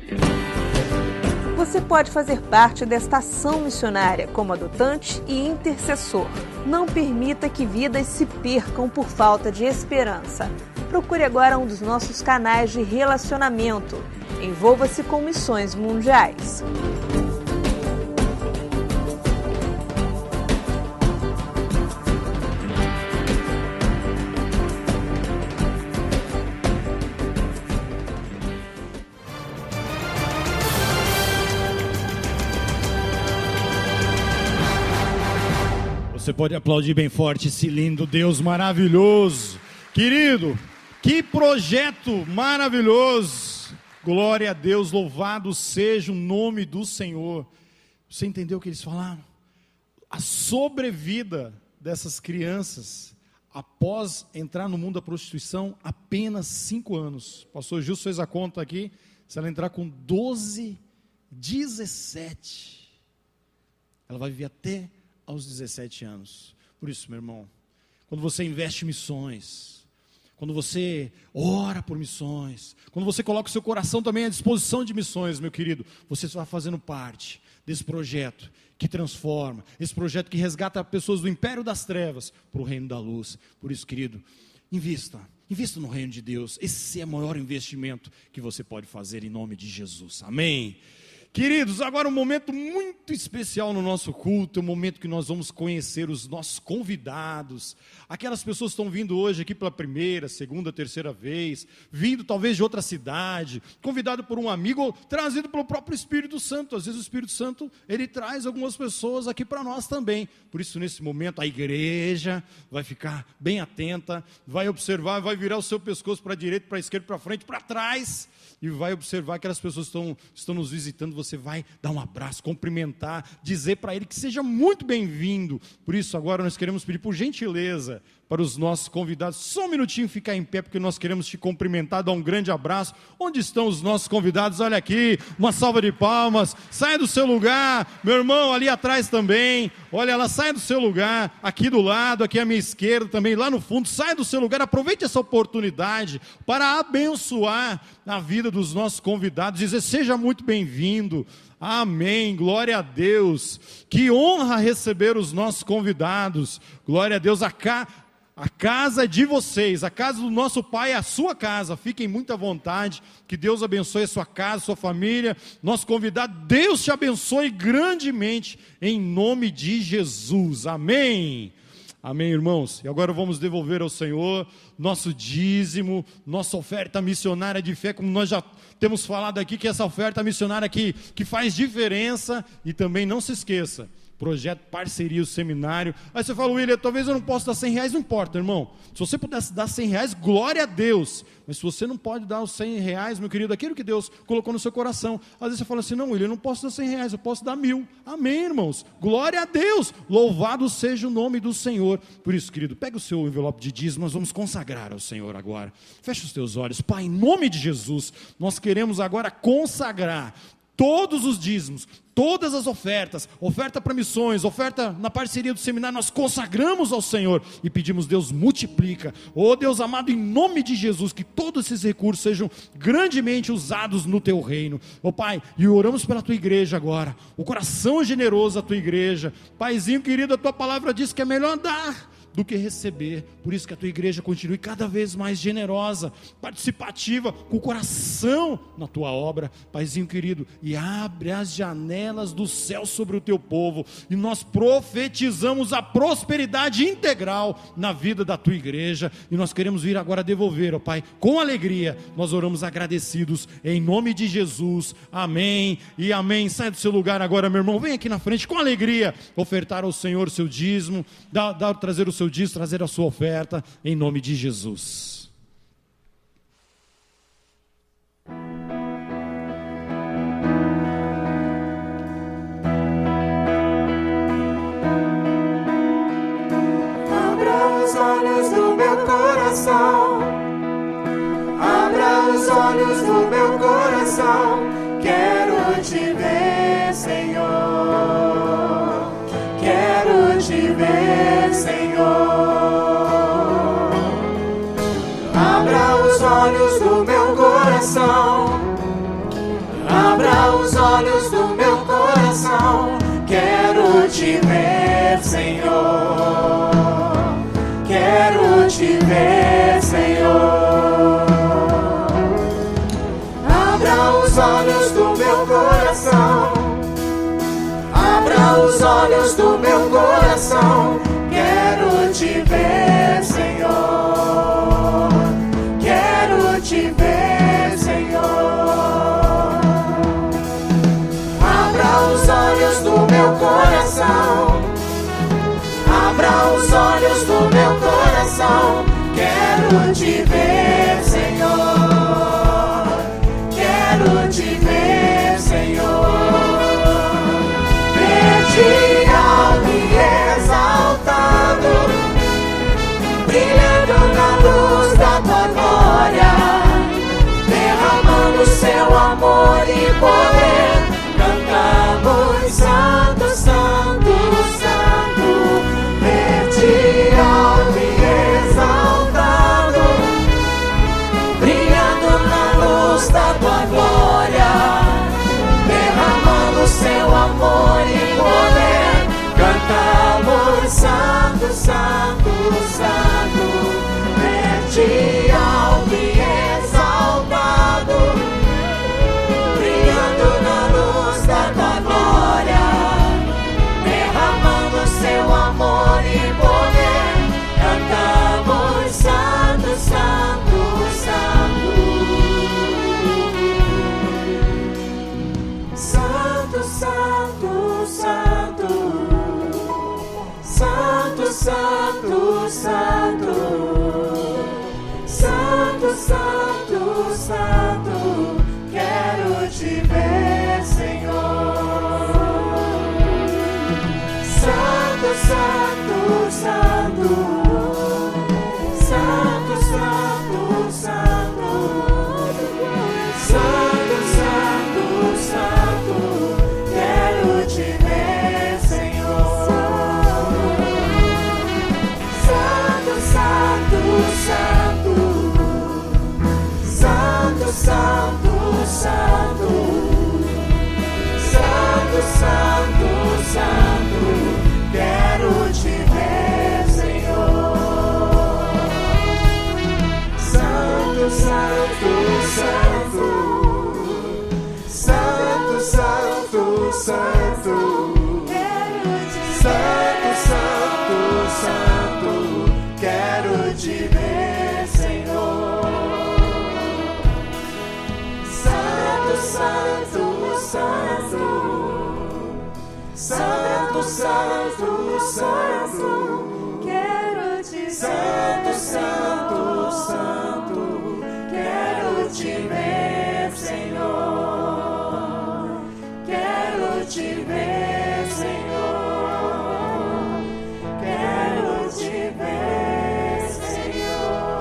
Você pode fazer parte desta ação missionária como adotante e intercessor. Não permita que vidas se percam por falta de esperança. Procure agora um dos nossos canais de relacionamento. Envolva-se com Missões Mundiais. Você pode aplaudir bem forte esse lindo Deus maravilhoso. Querido, que projeto maravilhoso. Glória a Deus, louvado seja o nome do Senhor. Você entendeu o que eles falaram? A sobrevida dessas crianças, após entrar no mundo da prostituição, apenas 5 anos. O pastor Gilson fez a conta aqui, se ela entrar com 12, 17, ela vai viver até aos 17 anos. Por isso, meu irmão, quando você investe em missões, quando você ora por missões, quando você coloca o seu coração também à disposição de missões, meu querido, você está fazendo parte desse projeto que transforma, esse projeto que resgata pessoas do império das trevas para o reino da luz. Por isso, querido, invista no reino de Deus. Esse é o maior investimento que você pode fazer em nome de Jesus. Amém? Queridos, agora um momento muito especial no nosso culto, um momento que nós vamos conhecer os nossos convidados, aquelas pessoas que estão vindo hoje aqui pela primeira, segunda, terceira vez, vindo talvez de outra cidade, convidado por um amigo ou trazido pelo próprio Espírito Santo. Às vezes o Espírito Santo, ele traz algumas pessoas aqui para nós também. Por isso, nesse momento, a igreja vai ficar bem atenta, vai observar, vai virar o seu pescoço para a direita, para a esquerda, para frente, para trás, e vai observar aquelas pessoas que estão nos visitando. Você vai dar um abraço, cumprimentar, dizer para ele que seja muito bem-vindo. Por isso, agora nós queremos pedir por gentileza para os nossos convidados, só um minutinho ficar em pé, porque nós queremos te cumprimentar, dar um grande abraço. Onde estão os nossos convidados? Olha aqui, uma salva de palmas. Saia do seu lugar, meu irmão, ali atrás também. Olha lá, saia do seu lugar, aqui do lado, aqui à minha esquerda também, lá no fundo. Saia do seu lugar, aproveite essa oportunidade para abençoar a vida dos nossos convidados, dizer: seja muito bem-vindo. Amém, glória a Deus. Que honra receber os nossos convidados. Glória a Deus. A casa é de vocês, a casa do nosso Pai é a sua casa. Fiquem muito à vontade, que Deus abençoe a sua casa, a sua família. Nosso convidado, Deus te abençoe grandemente, em nome de Jesus. Amém. Amém, irmãos. E agora vamos devolver ao Senhor nosso dízimo, nossa oferta missionária de fé, como nós já temos falado aqui, que essa oferta missionária aqui, que faz diferença. E também não se esqueça, projeto Parceria, o seminário. Aí você fala: William, talvez eu não possa dar R$100, não importa, irmão. Se você pudesse dar R$100, glória a Deus. Mas se você não pode dar os R$100, meu querido, aquilo que Deus colocou no seu coração, às vezes você fala assim: não, William, eu não posso dar R$100, eu posso dar 1.000. Amém, irmãos, glória a Deus, louvado seja o nome do Senhor. Por isso, querido, pega o seu envelope de dízimo, nós vamos consagrar ao Senhor agora. Fecha os teus olhos. Pai, em nome de Jesus, nós queremos agora consagrar todos os dízimos, todas as ofertas, oferta para missões, oferta na parceria do seminário, nós consagramos ao Senhor e pedimos: Deus, multiplica, oh Deus amado, em nome de Jesus, que todos esses recursos sejam grandemente usados no teu reino, oh Pai. E oramos pela tua igreja agora, o coração generoso da tua igreja. Paizinho querido, a tua palavra diz que é melhor dar do que receber. Por isso que a tua igreja continue cada vez mais generosa, participativa, com o coração na tua obra, Paizinho querido, e abre as janelas do céu sobre o teu povo, e nós profetizamos a prosperidade integral na vida da tua igreja, e nós queremos vir agora devolver, ó Pai, com alegria. Nós oramos agradecidos em nome de Jesus, amém e amém. Sai do seu lugar agora, meu irmão, vem aqui na frente com alegria ofertar ao Senhor seu dízimo, trazer o seu dízimo, trazer a sua oferta em nome de Jesus. Abra os olhos do meu coração, abra os olhos do meu coração, quero te ver, Senhor, quero te ver, Senhor. Abra os olhos do meu coração, abra os olhos do meu coração, quero te ver, Senhor, quero te ver, Senhor. Abra os olhos do meu coração, abra os olhos do meu coração, quero te ver, Senhor, quero te ver, Senhor. Abra os olhos do meu coração, abra os olhos do meu coração, quero te ver, Senhor, quero te ver, Senhor. Ver-te alto e exaltado, brilhando na luz da tua glória, derramando seu amor e poder, cantamos santo, santo, santo. Ver-te alto e exaltado, brilhando na luz da tua glória, derramando seu amor e poder, cantamos santo, santo, santo. Ver-te alto e exaltado, brilhando na luz da tua glória, derramando seu amor e poder, cantamos santo, santo, santo. Santo, santo, santo, santo, santo, santo, santo, santo, santo, quero te ver, Senhor. Santo, santo, santo, santo, santo, santo, santo, santo, santo, quero te ver, Senhor. Santo, santo, santo, santo, santo, santo, santo, santo, santo, quero te ver, Senhor. Santo, santo, santo, santo, santo, santo, santo, santo, santo, quero te ver, Senhor. Santo, santo, santo, santo, santo, santo, quero te ver, santo, santo, santo, quero te ver, Senhor, quero te ver, Senhor, quero te ver, Senhor.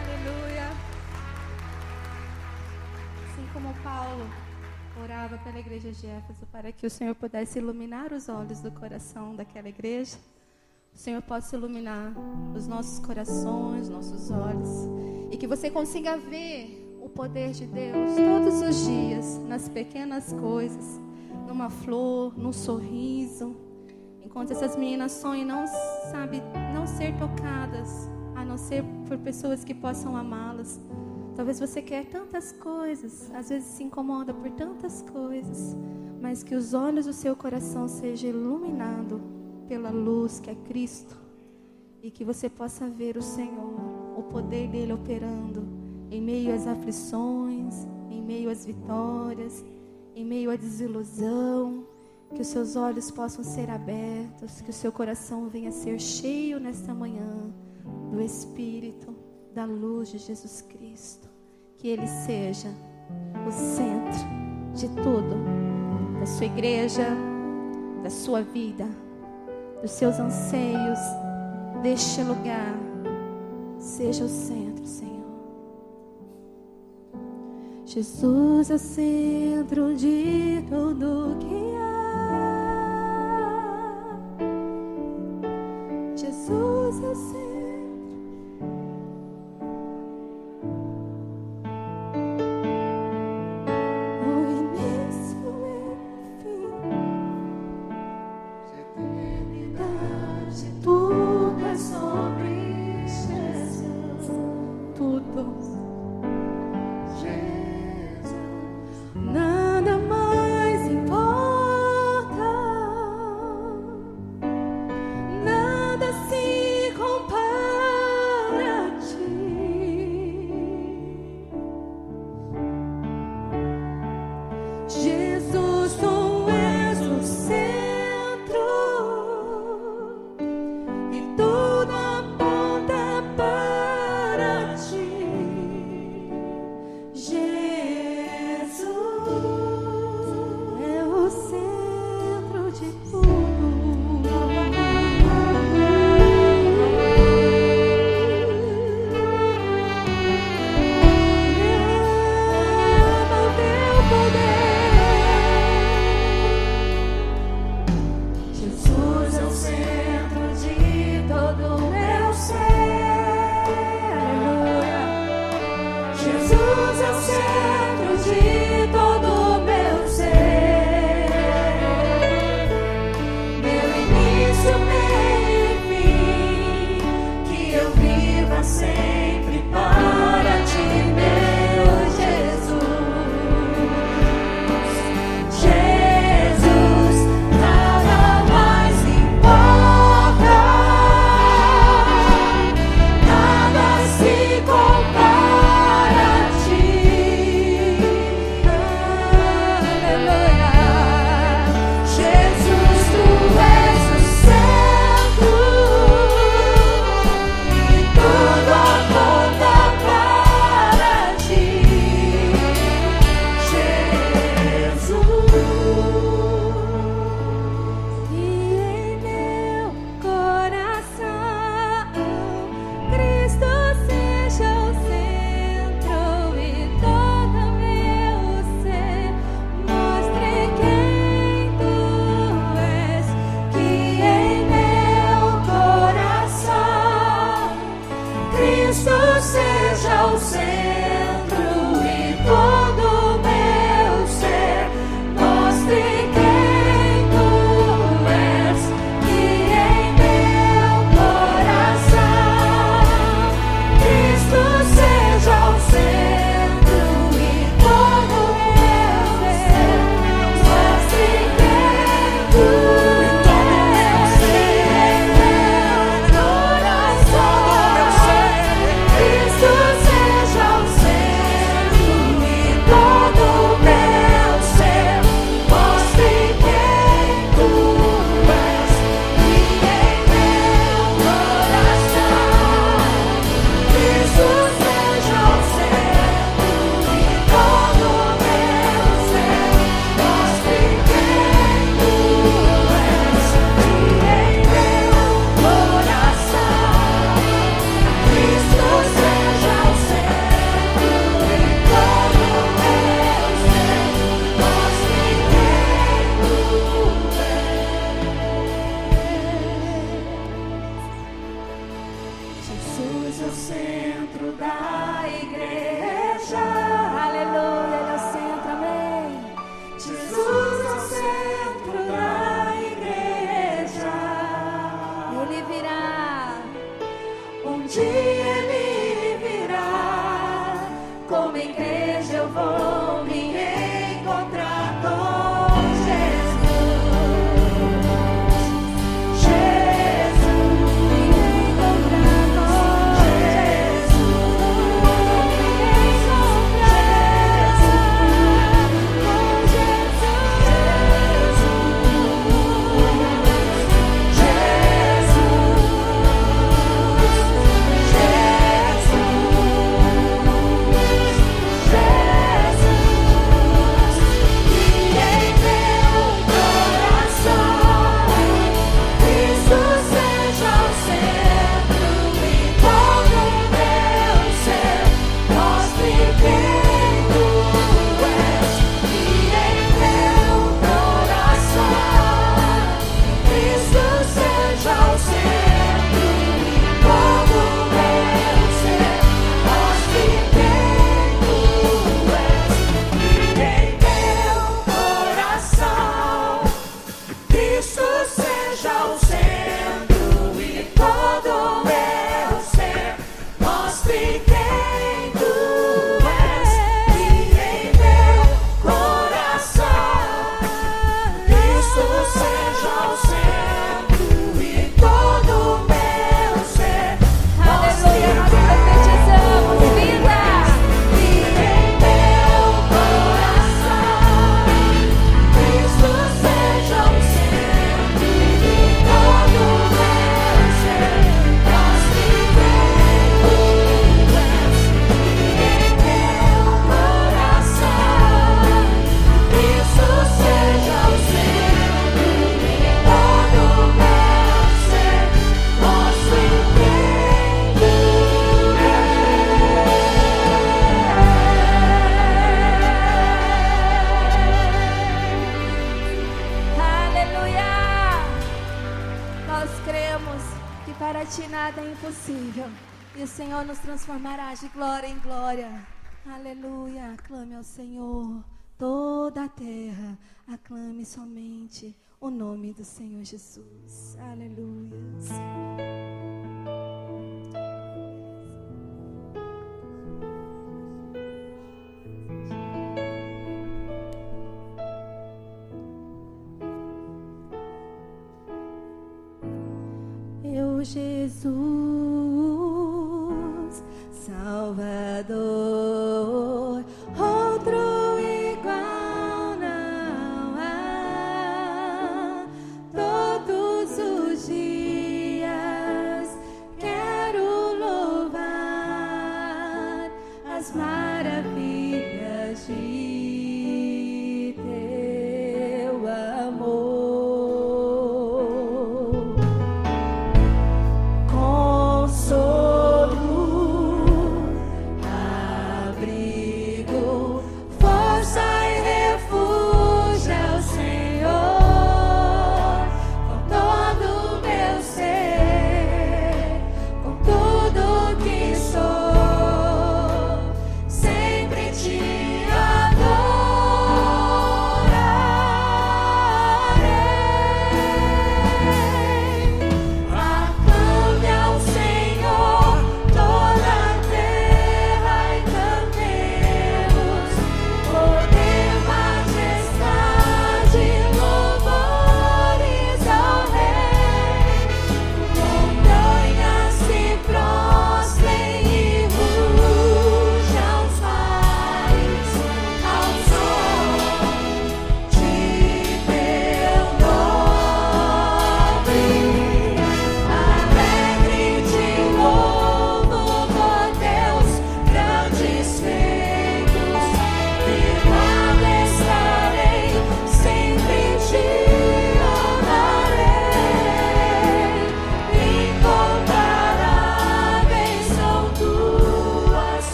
Aleluia. Assim como Paulo orava pela igreja de Éfeso para que o Senhor pudesse iluminar os olhos do coração daquela igreja, o Senhor possa iluminar os nossos corações, nossos olhos, e que você consiga ver o poder de Deus todos os dias, nas pequenas coisas, numa flor, num sorriso. Enquanto essas meninas sonham, não ser tocadas, a não ser por pessoas que possam amá-las. Talvez você quer tantas coisas, às vezes se incomoda por tantas coisas, mas que os olhos do seu coração sejam iluminados pela luz que é Cristo, e que você possa ver o Senhor, o poder dele operando em meio às aflições, em meio às vitórias, em meio à desilusão. Que os seus olhos possam ser abertos, que o seu coração venha a ser cheio nesta manhã do Espírito, da luz de Jesus Cristo. Que Ele seja o centro de tudo, da sua igreja, da sua vida, dos seus anseios, deste lugar. Seja o centro, Senhor. Jesus é o centro de tudo que há. Jesus é o centro. Jesus é o centro Deus, que para ti nada é impossível. E o Senhor nos transformará de glória em glória. Aleluia. Aclame ao Senhor toda a terra. Aclame somente o nome do Senhor Jesus. Aleluia. Jesus, Salvador, outro igual não há. Todos os dias quero louvar as maravilhas de teu amor.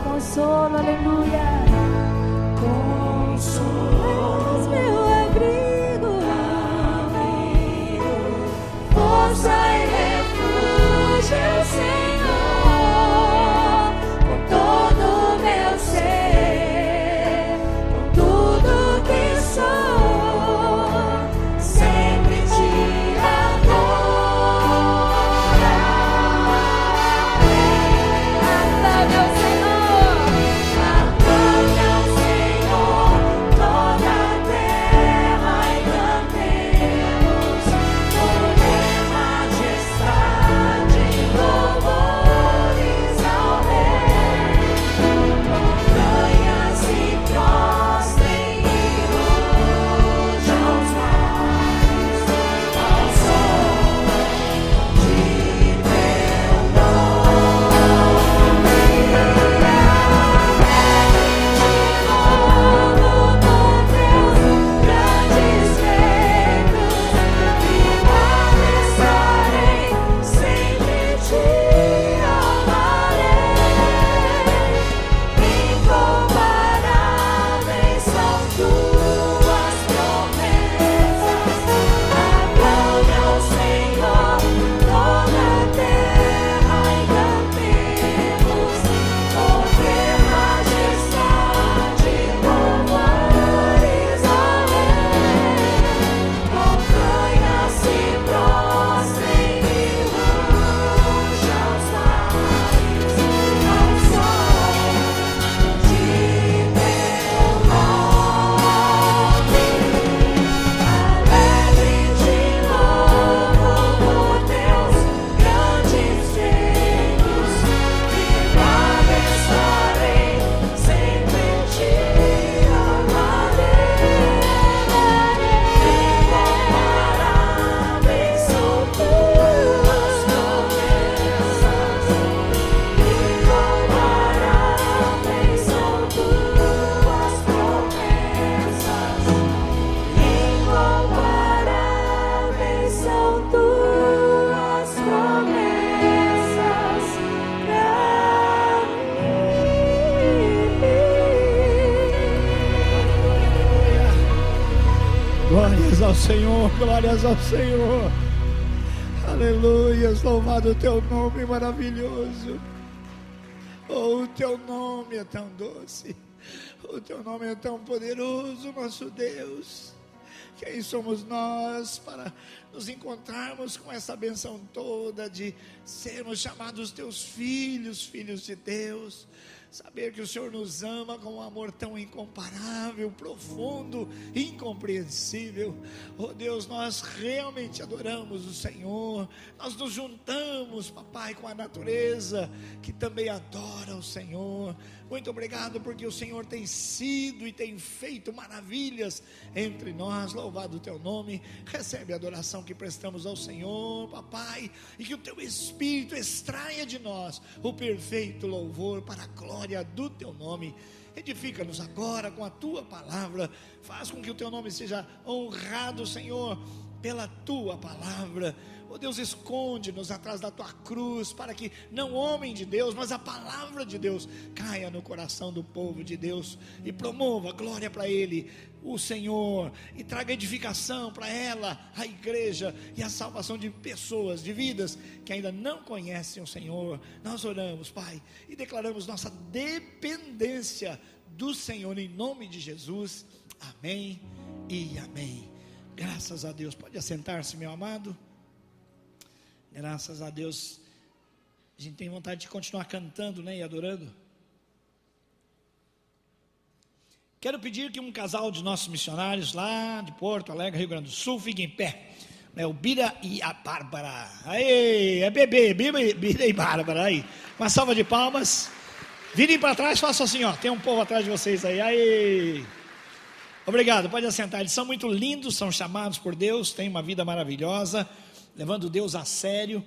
Consolo, aleluia. Consolo, meu abrigo, força e refúgio, Senhor, com todo o meu ser, com tudo que sou, sempre te adorarei. Aclame ao Senhor. Glórias ao Senhor, glórias ao Senhor. Aleluias, louvado o teu nome maravilhoso. Oh, o teu nome é tão doce, o teu nome é tão poderoso, nosso Deus. Quem somos nós para nos encontrarmos com essa benção toda de sermos chamados teus filhos, filhos de Deus? Saber que o Senhor nos ama com um amor tão incomparável, profundo, incompreensível. Oh Deus, nós realmente adoramos o Senhor. Nós nos juntamos, papai, com a natureza que também adora o Senhor. Muito obrigado porque o Senhor tem sido e tem feito maravilhas entre nós. Louvado o teu nome. Recebe a adoração que prestamos ao Senhor, papai, e que o teu Espírito extraia de nós o perfeito louvor para a glória do teu nome. Edifica-nos agora com a tua palavra. Faz com que o teu nome seja honrado, Senhor, pela tua palavra. Oh Deus, esconde-nos atrás da tua cruz, para que não o homem de Deus, mas a palavra de Deus caia no coração do povo de Deus e promova glória para ele, o Senhor, e traga edificação para ela, a igreja, e a salvação de pessoas, de vidas que ainda não conhecem o Senhor. Nós oramos, Pai, e declaramos nossa dependência do Senhor em nome de Jesus. Amém e amém. Graças a Deus. Pode assentar-se, meu amado. Graças a Deus. A gente tem vontade de continuar cantando, né, e adorando. Quero pedir que um casal de nossos missionários lá de Porto Alegre, Rio Grande do Sul, fiquem em pé. É o Bira e a Bárbara. Aí, é bebê, Bira e Bárbara. Aí, uma salva de palmas. Virem para trás, façam assim, ó. Tem um povo atrás de vocês aí. Aí. Obrigado, pode assentar. Eles são muito lindos, são chamados por Deus, têm uma vida maravilhosa, levando Deus a sério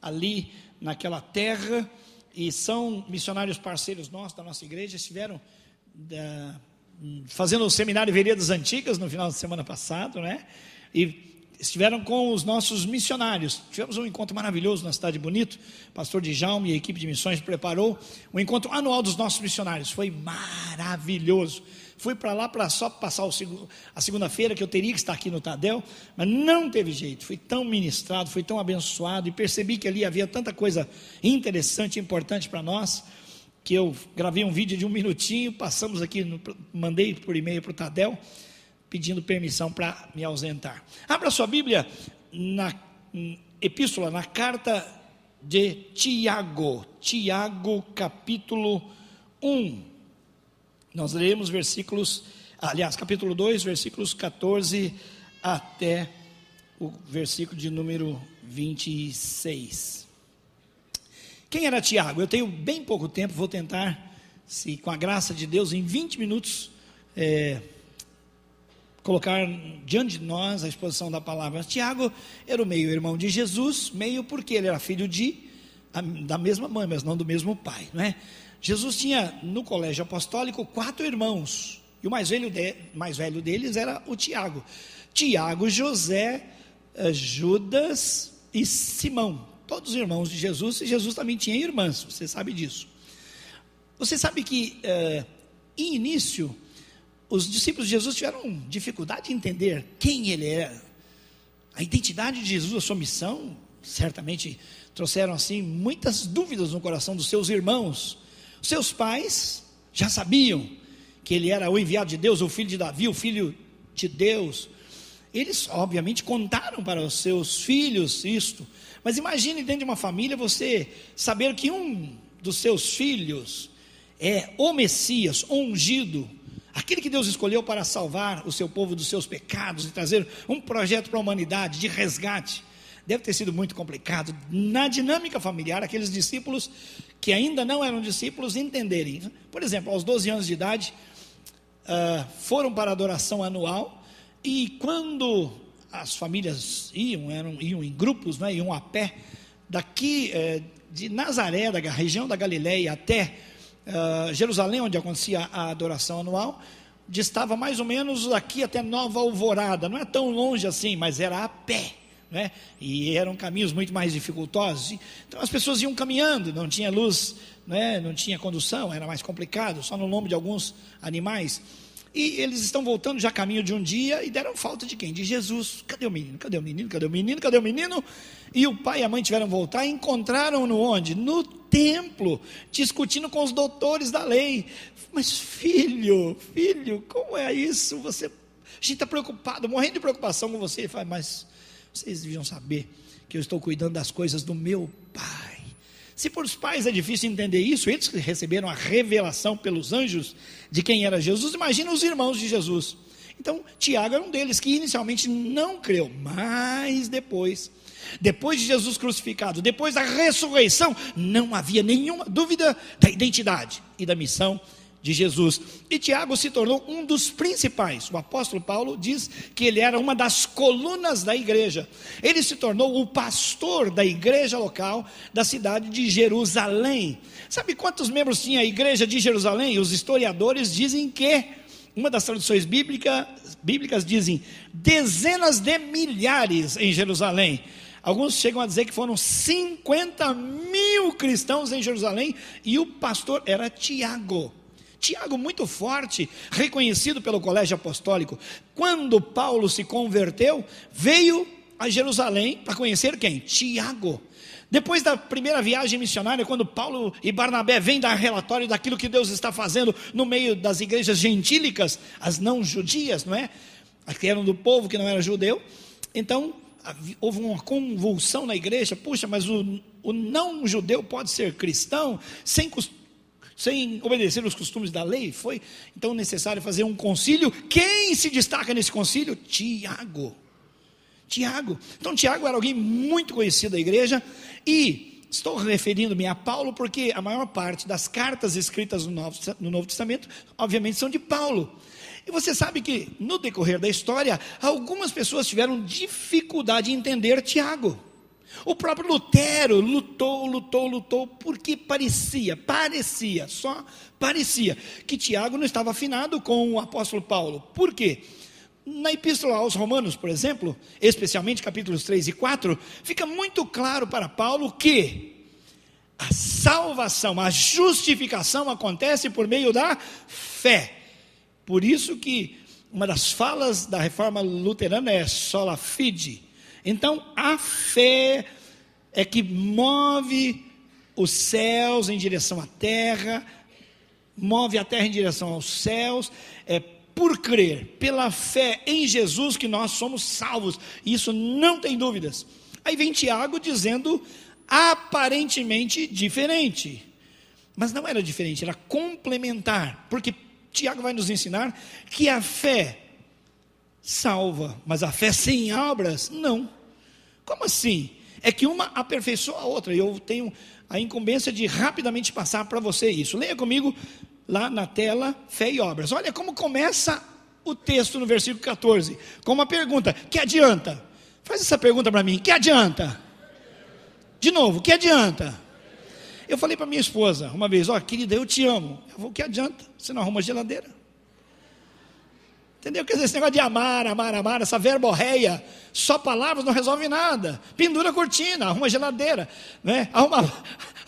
ali naquela terra, e são missionários parceiros nossos, da nossa igreja. Estiveram fazendo o seminário Veredas Antigas no final de semana passado, né? E estiveram com os nossos missionários. Tivemos um encontro maravilhoso na Cidade Bonito. O pastor Djalma e a equipe de missões preparou um encontro anual dos nossos missionários. Foi maravilhoso. Fui para lá para só passar a segunda-feira, que eu teria que estar aqui no Tadel, mas não teve jeito. Fui tão ministrado, fui tão abençoado, e percebi que ali havia tanta coisa interessante e importante para nós, que eu gravei um vídeo de 1 minutinho, passamos aqui, mandei por e-mail para o Tadel, pedindo permissão para me ausentar. Abra sua Bíblia na epístola, na carta de Tiago, capítulo 1. Nós leremos capítulo 2, versículos 14 até o versículo de número 26. Quem era Tiago? Eu tenho bem pouco tempo, vou tentar, se com a graça de Deus, em 20 minutos, colocar diante de nós a exposição da palavra. Tiago era o meio-irmão de Jesus, meio porque ele era filho da mesma mãe, mas não do mesmo pai, não é? Jesus tinha no colégio apostólico 4 irmãos, e o mais velho deles era o Tiago. Tiago, José, Judas e Simão, todos irmãos de Jesus, e Jesus também tinha irmãs, você sabe disso. Você sabe que, em início, os discípulos de Jesus tiveram dificuldade de entender quem ele era. A identidade de Jesus, a sua missão, certamente trouxeram assim muitas dúvidas no coração dos seus irmãos. Seus pais já sabiam que ele era o enviado de Deus, o filho de Davi, o filho de Deus. Eles obviamente contaram para os seus filhos isto. Mas imagine dentro de uma família você saber que um dos seus filhos é o Messias, o ungido, aquele que Deus escolheu para salvar o seu povo dos seus pecados e trazer um projeto para a humanidade de resgate. Deve ter sido muito complicado na dinâmica familiar, aqueles discípulos que ainda não eram discípulos entenderem. Por exemplo, aos 12 anos de idade, foram para a adoração anual, e quando as famílias iam em grupos, né, iam a pé, daqui de Nazaré, da região da Galileia, até Jerusalém, onde acontecia a adoração anual, distava mais ou menos daqui até Nova Alvorada. Não é tão longe assim, mas era a pé, né? E eram caminhos muito mais dificultosos. Então as pessoas iam caminhando, não tinha luz, né? Não tinha condução, era mais complicado, só no lombo de alguns animais. E eles estão voltando já a caminho de um dia e deram falta de quem? De Jesus. Cadê o menino? Cadê o menino? Cadê o menino? Cadê o menino? E o pai e a mãe tiveram que voltar e encontraram-no onde? No templo, discutindo com os doutores da lei. Mas filho, como é isso? A gente está preocupado, morrendo de preocupação com você. Ele fala, mas vocês deviam saber que eu estou cuidando das coisas do meu pai. Se para os pais é difícil entender isso, eles que receberam a revelação pelos anjos de quem era Jesus, imagina os irmãos de Jesus. Então, Tiago era um deles que inicialmente não creu, mas depois de Jesus crucificado, depois da ressurreição, não havia nenhuma dúvida da identidade e da missão de Jesus. E Tiago se tornou um dos principais. O apóstolo Paulo diz que ele era uma das colunas da igreja. Ele se tornou o pastor da igreja local da cidade de Jerusalém. Sabe quantos membros tinha a igreja de Jerusalém? Os historiadores dizem que, uma das traduções bíblicas dizem, dezenas de milhares em Jerusalém. Alguns chegam a dizer que foram 50.000 cristãos em Jerusalém, e o pastor era Tiago. Tiago, muito forte, reconhecido pelo colégio apostólico. Quando Paulo se converteu, veio a Jerusalém para conhecer quem? Tiago. Depois da primeira viagem missionária, quando Paulo e Barnabé vêm dar relatório daquilo que Deus está fazendo no meio das igrejas gentílicas, as não judias, não é? As que eram do povo que não era judeu. Então, houve uma convulsão na igreja. Puxa, mas o não judeu pode ser cristão sem obedecer os costumes da lei? Foi então necessário fazer um concílio. Quem se destaca nesse concílio? Tiago. Então Tiago era alguém muito conhecido da igreja, e estou referindo-me a Paulo porque a maior parte das cartas escritas no Novo Testamento, obviamente, são de Paulo. E você sabe que no decorrer da história, algumas pessoas tiveram dificuldade em entender Tiago. O próprio Lutero lutou, porque parecia que Tiago não estava afinado com o apóstolo Paulo. Por quê? Na epístola aos Romanos, por exemplo, especialmente capítulos 3 e 4, fica muito claro para Paulo que a salvação, a justificação acontece por meio da fé. Por isso que uma das falas da reforma luterana é sola fide. Então, a fé é que move os céus em direção à terra, move a terra em direção aos céus. É por crer, pela fé em Jesus, que nós somos salvos. Isso não tem dúvidas. Aí vem Tiago dizendo aparentemente diferente, mas não era diferente, era complementar, porque Tiago vai nos ensinar que a fé salva, mas a fé sem obras, não. Como assim? É que uma aperfeiçoa a outra, e eu tenho a incumbência de rapidamente passar para você isso. Leia comigo lá na tela, fé e obras. Olha como começa o texto no versículo 14, com uma pergunta: que adianta? Faz essa pergunta para mim, que adianta? De novo, que adianta? Eu falei para minha esposa uma vez: ó, querida, eu te amo. Eu falei: o que adianta? Você não arruma geladeira. Entendeu? Quer dizer, esse negócio de amar, essa verborreia, só palavras não resolve nada. Pendura a cortina, arruma a geladeira, né? Arruma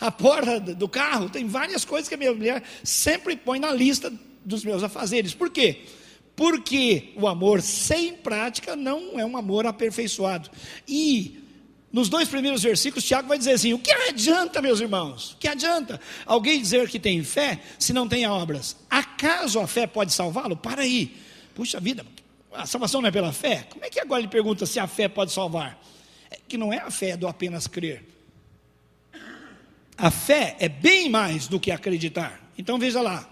a porta do carro. Tem várias coisas que a minha mulher sempre põe na lista dos meus afazeres. Por quê? Porque o amor sem prática não é um amor aperfeiçoado. E nos 2 primeiros versículos, Tiago vai dizer assim: o que adianta, meus irmãos? O que adianta alguém dizer que tem fé se não tem obras? Acaso a fé pode salvá-lo? Para aí. Puxa vida, a salvação não é pela fé? Como é que agora ele pergunta se a fé pode salvar? É que não é a fé do apenas crer. A fé é bem mais do que acreditar. Então veja lá: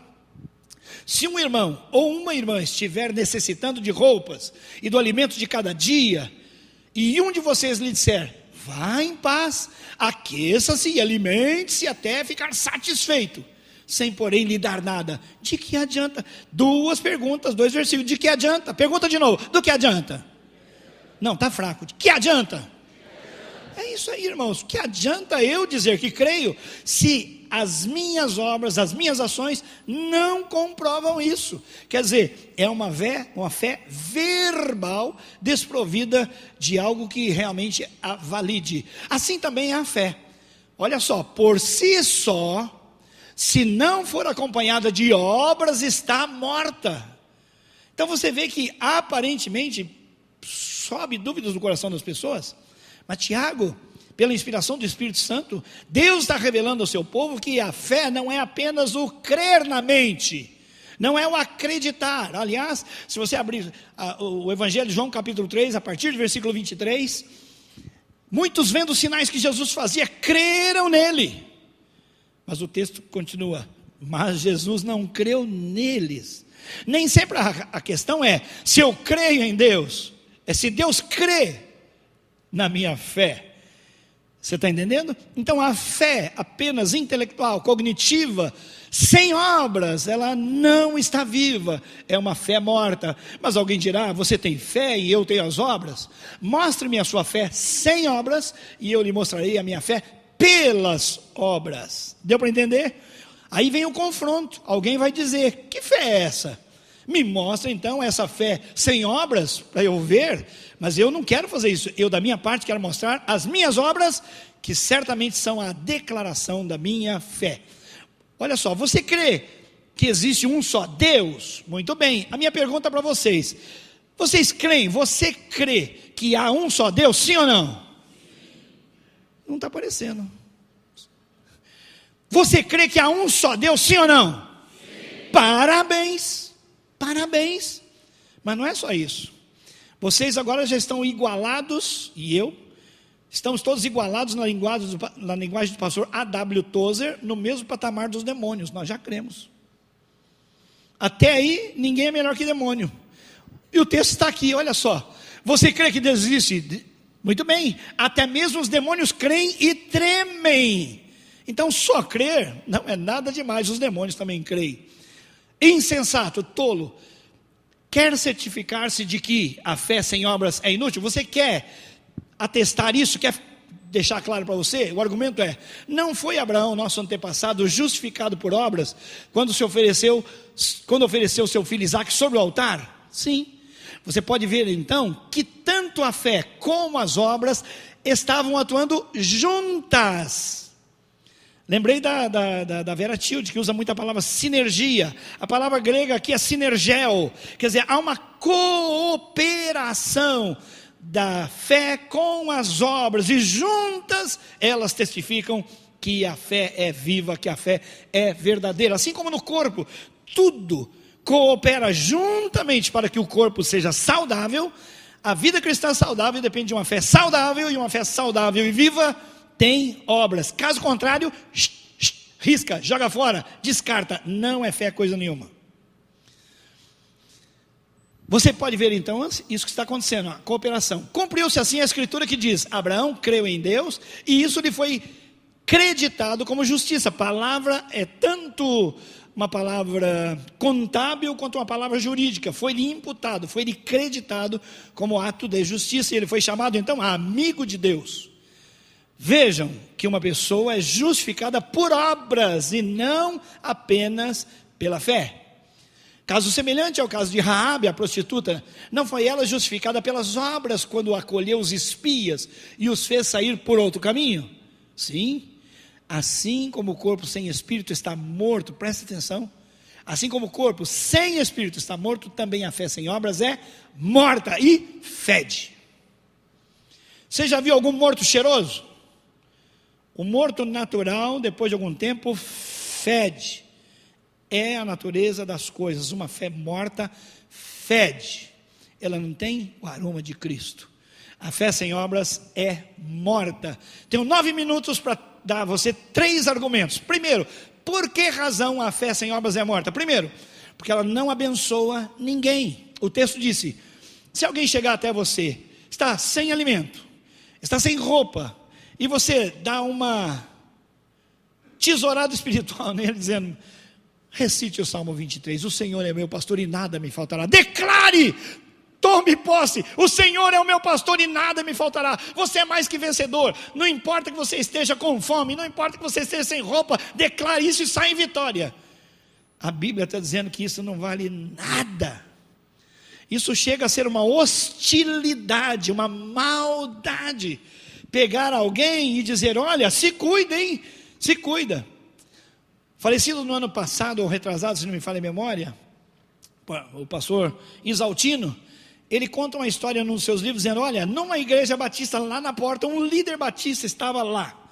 se um irmão ou uma irmã estiver necessitando de roupas e do alimento de cada dia, e um de vocês lhe disser: vá em paz, aqueça-se e alimente-se até ficar satisfeito, sem porém lhe dar nada, de que adianta? 2 perguntas, 2 versículos: de que adianta? Pergunta de novo: do que adianta? Não, está fraco. De que adianta? É isso aí, irmãos. Que adianta eu dizer que creio, se as minhas obras, as minhas ações não comprovam isso? Quer dizer, é uma fé verbal, desprovida de algo que realmente a valide. Assim também é a fé. Olha só, por si só, se não for acompanhada de obras, está morta. Então você vê que aparentemente sobe dúvidas no coração das pessoas, mas Tiago, pela inspiração do Espírito Santo, Deus está revelando ao seu povo que a fé não é apenas o crer na mente, não é o acreditar. Aliás, se você abrir o Evangelho de João capítulo 3, a partir do versículo 23, muitos vendo os sinais que Jesus fazia, creram nele, mas o texto continua, mas Jesus não creu neles. Nem sempre a questão é se eu creio em Deus, é se Deus crê na minha fé. Você está entendendo? Então a fé apenas intelectual, cognitiva, sem obras, ela não está viva, é uma fé morta. Mas alguém dirá, você tem fé e eu tenho as obras? Mostre-me a sua fé sem obras e eu lhe mostrarei a minha fé pelas obras. Deu para entender? Aí vem o confronto, alguém vai dizer, que fé é essa? Me mostra então essa fé sem obras, para eu ver, mas eu não quero fazer isso, eu da minha parte quero mostrar as minhas obras, que certamente são a declaração da minha fé. Olha só, você crê que existe um só Deus? Muito bem, a minha pergunta para vocês, você crê que há um só Deus, sim ou não? Não está aparecendo. Você crê que há um só Deus, sim ou não? Sim. Parabéns, mas não é só isso, vocês agora já estão igualados, e eu, estamos todos igualados na linguagem do pastor A.W. Tozer, no mesmo patamar dos demônios, nós já cremos, até aí ninguém é melhor que demônio, e o texto está aqui, olha só, você crê que Deus existe? Muito bem, até mesmo os demônios creem e tremem, então só crer não é nada demais, os demônios também creem. Insensato, tolo, quer certificar-se de que a fé sem obras é inútil? Você quer atestar isso? Quer deixar claro para você? O argumento é, não foi Abraão, nosso antepassado, justificado por obras, quando ofereceu seu filho Isaque sobre o altar? Sim. Você pode ver então, que tanto a fé como as obras estavam atuando juntas. Lembrei da Vera Tilde, que usa muito a palavra sinergia. A palavra grega aqui é sinergeo, quer dizer, há uma cooperação da fé com as obras, e juntas elas testificam que a fé é viva, que a fé é verdadeira. Assim como no corpo, tudo coopera juntamente para que o corpo seja saudável. A vida cristã saudável depende de uma fé saudável, e uma fé saudável e viva tem obras. Caso contrário, risca, joga fora, descarta, não é fé coisa nenhuma. Você pode ver então isso que está acontecendo, a cooperação. Cumpriu-se assim a escritura que diz, Abraão creu em Deus e isso lhe foi creditado como justiça. A palavra é tanto uma palavra contábil quanto uma palavra jurídica. Foi-lhe imputado, foi-lhe creditado como ato de justiça, e ele foi chamado então amigo de Deus. Vejam que uma pessoa é justificada por obras e não apenas pela fé. Caso semelhante ao caso de Raabe, a prostituta, não foi ela justificada pelas obras quando acolheu os espias e os fez sair por outro caminho? Sim, assim como o corpo sem espírito está morto, presta atenção, assim como o corpo sem espírito está morto, também a fé sem obras é morta e fede. Você já viu algum morto cheiroso? O morto natural, depois de algum tempo, fede. É a natureza das coisas. Uma fé morta fede. Ela não tem o aroma de Cristo. A fé sem obras é morta. Tenho 9 minutos para dar a você 3 argumentos. Primeiro, por que razão a fé sem obras é morta? Primeiro, porque ela não abençoa ninguém. O texto disse, se alguém chegar até você, está sem alimento, está sem roupa, e você dá uma tesourada espiritual nele, dizendo, recite o Salmo 23, o Senhor é meu pastor e nada me faltará. Declare, tome posse, o Senhor é o meu pastor e nada me faltará. Você é mais que vencedor, não importa que você esteja com fome, não importa que você esteja sem roupa, declare isso e saia em vitória. A Bíblia está dizendo que isso não vale nada. Isso chega a ser uma hostilidade, uma maldade. Pegar alguém e dizer, olha, se cuida, hein? Se cuida. Falecido no ano passado, ou retrasado, se não me falha a memória, o pastor Isaltino, ele conta uma história nos seus livros, dizendo, olha, numa igreja batista lá na porta, um líder batista estava lá,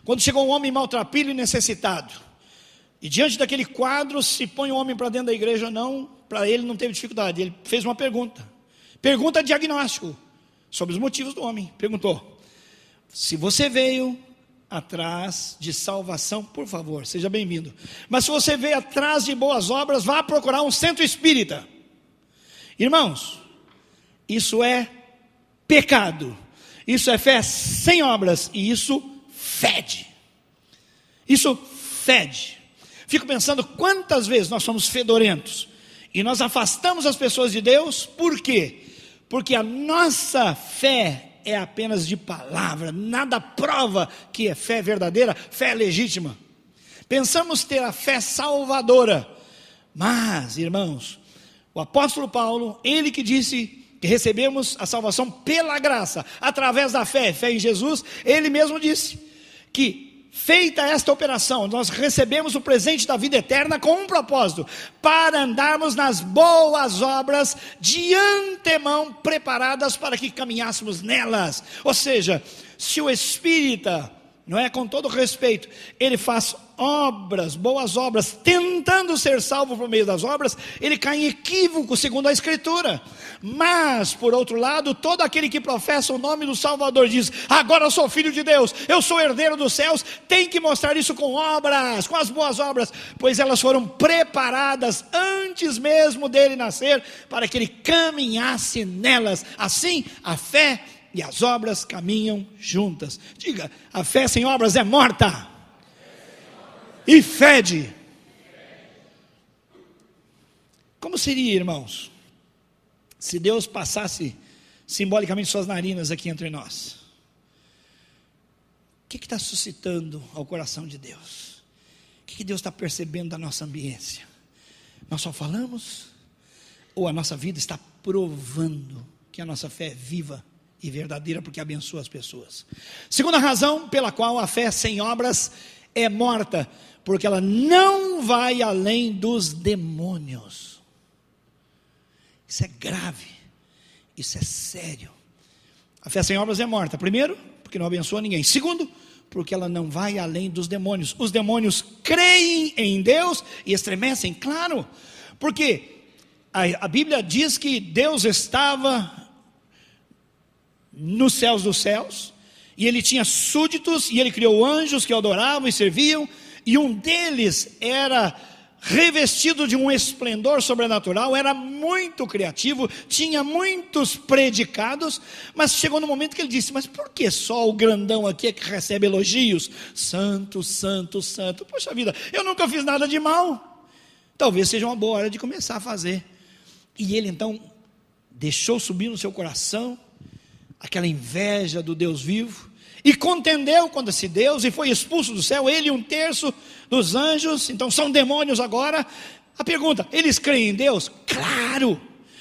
quando chegou um homem maltrapilho e necessitado, e diante daquele quadro, se põe o homem para dentro da igreja ou não, para ele não teve dificuldade, ele fez uma pergunta diagnóstico, sobre os motivos do homem, perguntou, se você veio atrás de salvação, por favor, seja bem-vindo, mas se você veio atrás de boas obras, vá procurar um centro espírita. Irmãos, isso é pecado, isso é fé sem obras, e isso fede, fico pensando quantas vezes nós somos fedorentos, e nós afastamos as pessoas de Deus, por quê? Porque a nossa fé é apenas de palavra, nada prova que é fé verdadeira, fé legítima. Pensamos ter a fé salvadora, mas, irmãos, o apóstolo Paulo, ele que disse que recebemos a salvação pela graça, através da fé em Jesus, ele mesmo disse que, feita esta operação, nós recebemos o presente da vida eterna com um propósito, para andarmos nas boas obras de antemão preparadas para que caminhássemos nelas. Ou seja, se o espírita, não é, com todo respeito, ele faz obras, boas obras, tentando ser salvo por meio das obras, ele cai em equívoco segundo a Escritura. Mas, por outro lado, todo aquele que professa o nome do Salvador diz, agora eu sou filho de Deus, eu sou herdeiro dos céus, tem que mostrar isso com obras, com as boas obras, pois elas foram preparadas antes mesmo dele nascer, para que ele caminhasse nelas. Assim, a fé e as obras caminham juntas. Diga, a fé sem obras é morta e fede. Como seria, irmãos, se Deus passasse simbolicamente suas narinas aqui entre nós? O que está suscitando ao coração de Deus? O que Deus está percebendo da nossa ambiência? Nós só falamos? Ou a nossa vida está provando que a nossa fé é viva e verdadeira, porque abençoa as pessoas? Segunda razão pela qual a fé sem obras é morta, porque ela não vai além dos demônios. Isso é grave, isso é sério. A fé sem obras é morta. Primeiro, porque não abençoa ninguém. Segundo, porque ela não vai além dos demônios. Os demônios creem em Deus e estremecem, claro, porque a Bíblia diz que Deus estava nos céus dos céus, e ele tinha súditos, e ele criou anjos que o adoravam e serviam, e um deles era revestido de um esplendor sobrenatural, era muito criativo, tinha muitos predicados, mas chegou no momento que ele disse, mas por que só o grandão aqui é que recebe elogios? Santo, santo, santo. Poxa vida, eu nunca fiz nada de mal, talvez seja uma boa hora de começar a fazer. E ele então deixou subir no seu coração aquela inveja do Deus vivo, e contendeu contra esse Deus, e foi expulso do céu, ele e 1/3 dos anjos. Então são demônios agora. A pergunta, eles creem em Deus? Claro,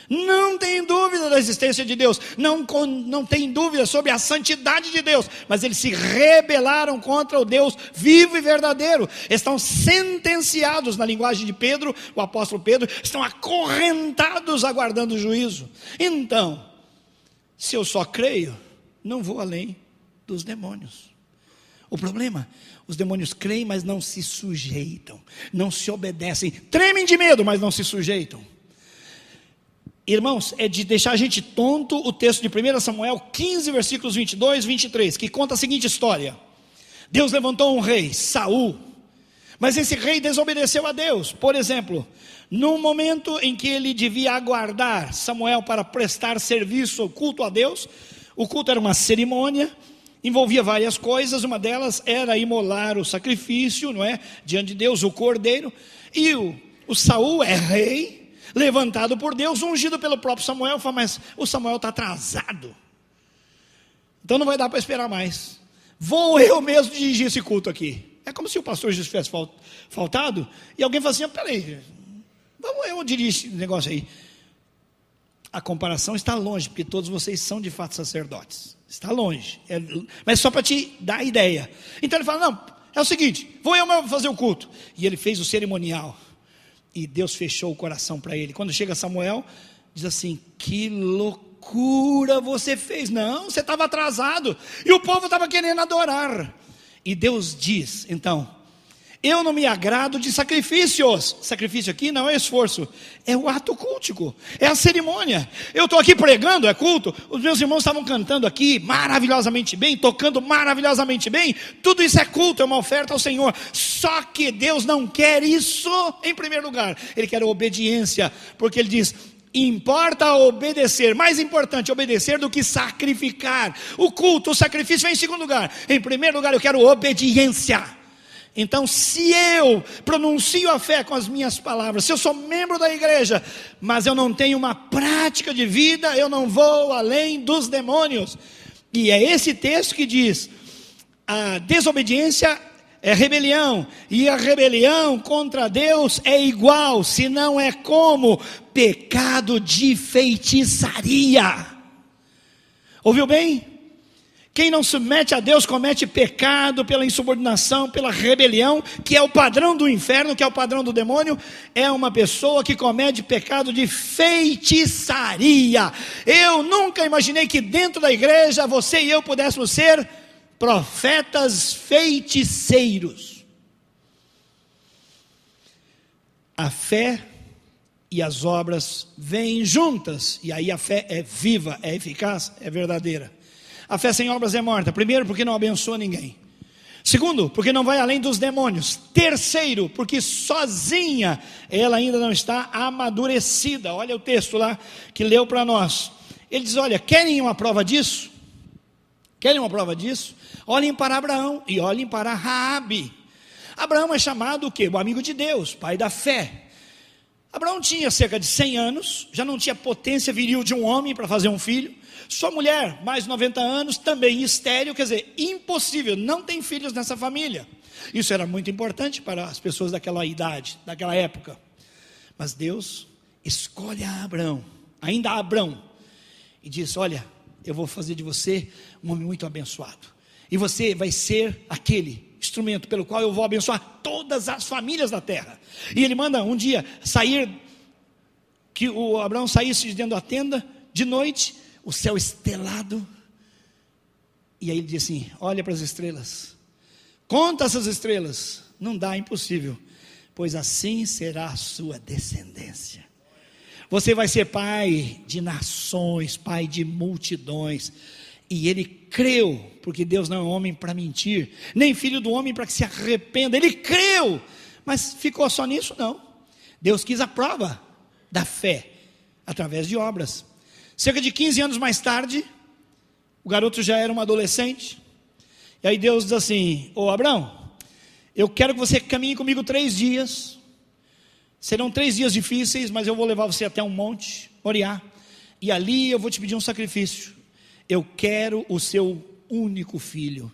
não tem dúvida da existência de Deus, não tem dúvida sobre a santidade de Deus, mas eles se rebelaram contra o Deus vivo e verdadeiro, estão sentenciados, na linguagem de Pedro, o apóstolo Pedro, estão acorrentados aguardando o juízo. Então, se eu só creio, não vou além dos demônios. O problema, os demônios creem, mas não se sujeitam, não se obedecem, tremem de medo, mas não se sujeitam. Irmãos, é de deixar a gente tonto o texto de 1 Samuel 15, versículos 22 e 23, que conta a seguinte história. Deus levantou um rei, Saul, mas esse rei desobedeceu a Deus. Por exemplo, no momento em que ele devia aguardar Samuel para prestar serviço, culto a Deus, o culto era uma cerimônia, envolvia várias coisas, uma delas era imolar o sacrifício, não é? Diante de Deus, o cordeiro, e o Saul é rei, levantado por Deus, ungido pelo próprio Samuel. Fala, mas o Samuel está atrasado, então não vai dar para esperar mais, vou eu mesmo dirigir esse culto aqui. É como se o pastor Jesus tivesse faltado, e alguém fala assim, peraí, vamos eu dirigir esse negócio aí. A comparação está longe, porque todos vocês são de fato sacerdotes, está longe, mas só para te dar a ideia. Então ele fala, não, é o seguinte, vou eu mesmo fazer o culto. E ele fez o cerimonial, E Deus fechou o coração para ele. Quando chega Samuel, diz assim: que loucura você fez. Não, você estava atrasado. E o povo estava querendo adorar. E Deus diz, então: eu não me agrado de sacrifícios. Sacrifício aqui não é esforço, é o ato cultico, é a cerimônia. Eu estou aqui pregando, é culto. Os meus irmãos estavam cantando aqui maravilhosamente bem, tocando maravilhosamente bem. Tudo isso é culto, é uma oferta ao Senhor. Só que Deus não quer isso em primeiro lugar. Ele quer a obediência, porque Ele diz: importa obedecer, mais importante obedecer do que sacrificar. O culto, o sacrifício vem em segundo lugar. Em primeiro lugar eu quero obediência. Então, se eu pronuncio a fé com as minhas palavras, se eu sou membro da igreja, mas eu não tenho uma prática de vida, eu não vou além dos demônios. E é esse texto que diz: a desobediência é rebelião, e a rebelião contra Deus é igual, se não é como, pecado de feitiçaria. Ouviu bem? Quem não submete a Deus comete pecado pela insubordinação, pela rebelião, que é o padrão do inferno, que é o padrão do demônio. É uma pessoa que comete pecado de feitiçaria. Eu nunca imaginei que dentro da igreja você e eu pudéssemos ser profetas feiticeiros. A fé e as obras vêm juntas, e aí a fé é viva, é eficaz, é verdadeira. A fé sem obras é morta. Primeiro, porque não abençoa ninguém. Segundo, porque não vai além dos demônios. Terceiro, porque sozinha ela ainda não está amadurecida. Olha o texto lá que leu para nós. Ele diz: olha, querem uma prova disso? Querem uma prova disso? Olhem para Abraão e olhem para Raabe. Abraão é chamado o quê? O amigo de Deus, pai da fé. Abraão tinha cerca de 100 anos, já não tinha potência viril de um homem para fazer um filho. Sua mulher, mais de 90 anos, também estéril, quer dizer, impossível, não tem filhos nessa família. Isso era muito importante para as pessoas daquela idade, daquela época. Mas Deus escolhe a Abraão, ainda Abraão, e diz: olha, eu vou fazer de você um homem muito abençoado. E você vai ser aquele instrumento pelo qual eu vou abençoar todas as famílias da terra. E ele manda um dia sair, que o Abraão saísse de dentro da tenda, de noite, o céu estelado, e aí ele diz assim: olha para as estrelas, conta essas estrelas. Não dá, impossível, pois assim será a sua descendência. Você vai ser pai de nações, pai de multidões. E ele creu, porque Deus não é homem para mentir, nem filho do homem para que se arrependa. Ele creu, mas ficou só nisso? Não. Deus quis a prova da fé, através de obras. Cerca de 15 anos mais tarde, o garoto já era um adolescente, e aí Deus diz assim: ô Abraão, eu quero que você caminhe comigo 3 dias, serão 3 dias difíceis, mas eu vou levar você até um monte, Moriá, e ali eu vou te pedir um sacrifício. Eu quero o seu único filho,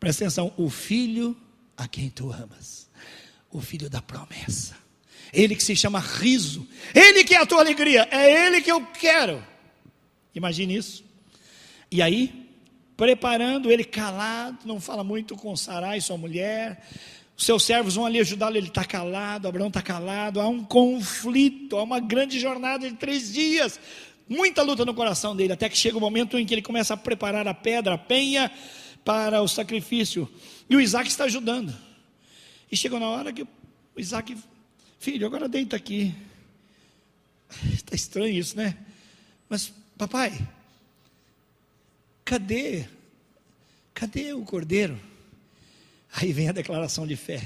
presta atenção, o filho a quem tu amas, o filho da promessa, ele que se chama riso, ele que é a tua alegria, é ele que eu quero. Imagine isso. E aí, preparando ele calado, não fala muito com Sarai, sua mulher, os seus servos vão ali ajudá-lo, ele está calado, Abraão está calado, há um conflito, há uma grande jornada de 3 dias, muita luta no coração dele, até que chega o momento em que ele começa a preparar a pedra, a penha, para o sacrifício, e o Isaac está ajudando, e chegou na hora que o Isaac: filho, agora deita aqui. Está estranho isso, né? Mas papai, cadê o cordeiro? Aí vem a declaração de fé: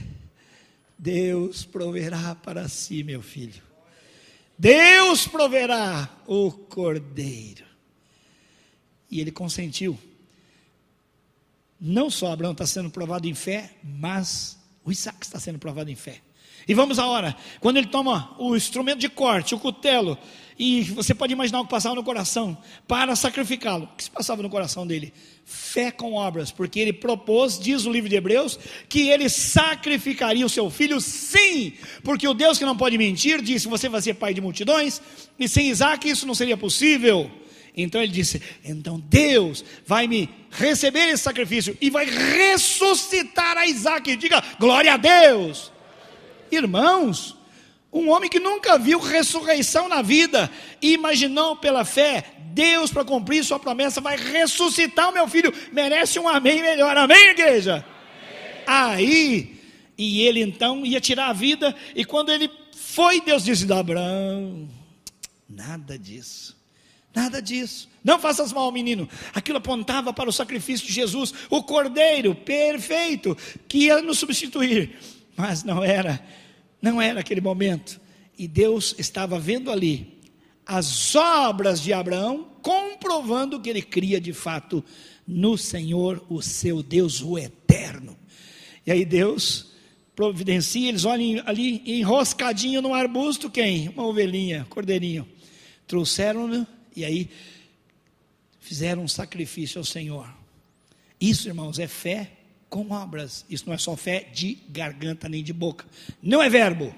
Deus proverá para si, meu filho. Deus proverá o cordeiro. E ele consentiu. Não só Abraão está sendo provado em fé, mas o Isaac está sendo provado em fé. E vamos à hora, quando ele toma o instrumento de corte, o cutelo, e você pode imaginar o que passava no coração, para sacrificá-lo. O que se passava no coração dele? Fé com obras, porque ele propôs, diz o livro de Hebreus, que ele sacrificaria o seu filho, sim, porque o Deus que não pode mentir, disse: você vai ser pai de multidões, e sem Isaac isso não seria possível. Então ele disse: então Deus vai me receber esse sacrifício, e vai ressuscitar a Isaac. Diga glória a Deus. Irmãos, Um homem que nunca viu ressurreição na vida, e imaginou pela fé, Deus, para cumprir sua promessa, vai ressuscitar o meu filho. Merece um amém melhor. Amém, igreja? Aí, e ele então ia tirar a vida, e quando ele foi, Deus disse a Abraão: nada disso, nada disso, não faças mal ao menino. Aquilo apontava para o sacrifício de Jesus, o cordeiro perfeito, que ia nos substituir, mas não era aquele momento. E Deus estava vendo ali as obras de Abraão, comprovando que ele cria de fato no Senhor, o seu Deus, o eterno. E aí Deus providencia, eles olhem ali enroscadinho no arbusto, quem? Uma ovelhinha, cordeirinho. Trouxeram-no e aí fizeram um sacrifício ao Senhor. Isso, irmãos, é fé com obras. Isso não é só fé de garganta nem de boca, não é verbo,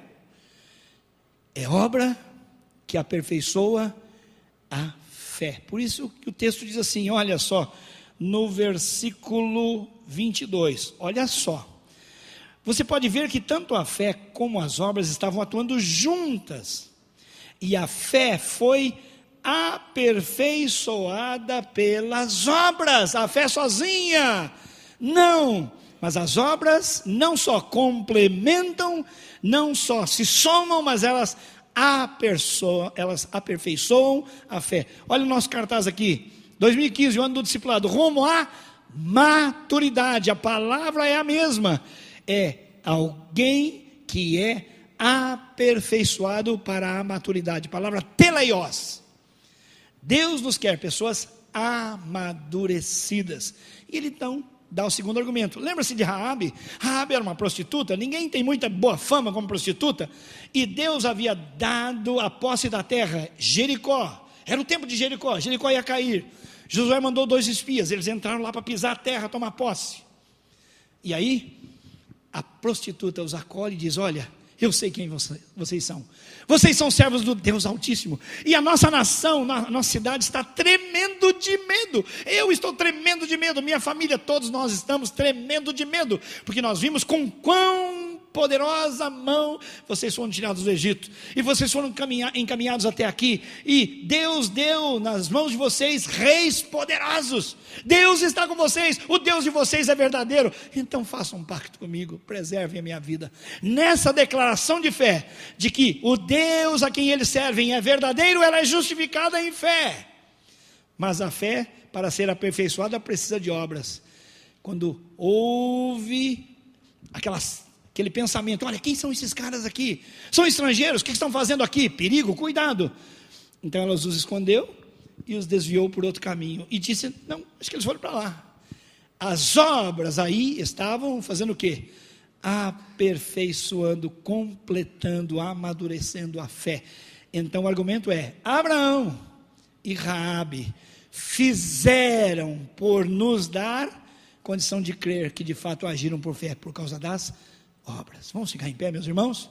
é obra que aperfeiçoa a fé. Por isso que o texto diz assim, olha só, no versículo 22, olha só, você pode ver que tanto a fé como as obras estavam atuando juntas, e a fé foi aperfeiçoada pelas obras. A fé sozinha não, mas as obras não só complementam, não só se somam, mas elas aperfeiçoam a fé. Olha o nosso cartaz aqui, 2015, o ano do discipulado, rumo à maturidade. A palavra é a mesma, é alguém que é aperfeiçoado para a maturidade. A palavra teleios. Deus nos quer pessoas amadurecidas. E ele então dá o segundo argumento. Lembra-se de Raabe? Raabe era uma prostituta, ninguém tem muita boa fama como prostituta, e Deus havia dado a posse da terra, Jericó, era o tempo de Jericó, Jericó ia cair, Josué mandou 2 espias, eles entraram lá para pisar a terra, tomar posse, e aí, a prostituta os acolhe e diz, olha, eu sei quem vocês são servos do Deus Altíssimo, e a nossa nação, a nossa cidade está tremendo de medo, eu estou tremendo de medo, minha família, todos nós estamos tremendo de medo, porque nós vimos com quão poderosa mão vocês foram tirados do Egito, e vocês foram encaminhados até aqui, e Deus deu nas mãos de vocês reis poderosos, Deus está com vocês, o Deus de vocês é verdadeiro, então façam um pacto comigo, preservem a minha vida. Nessa declaração de fé, de que o Deus a quem eles servem é verdadeiro, ela é justificada em fé, mas a fé, para ser aperfeiçoada, precisa de obras. Quando houve aquele pensamento, olha, quem são esses caras aqui? São estrangeiros, o que estão fazendo aqui? Perigo, cuidado. Então ela os escondeu e os desviou por outro caminho, e disse, não, acho que eles foram para lá. As obras aí estavam fazendo o quê? Aperfeiçoando, completando, amadurecendo a fé. Então o argumento é, Abraão e Raabe fizeram por nos dar condição de crer que de fato agiram por fé, por causa das obras. Vamos ficar em pé, meus irmãos?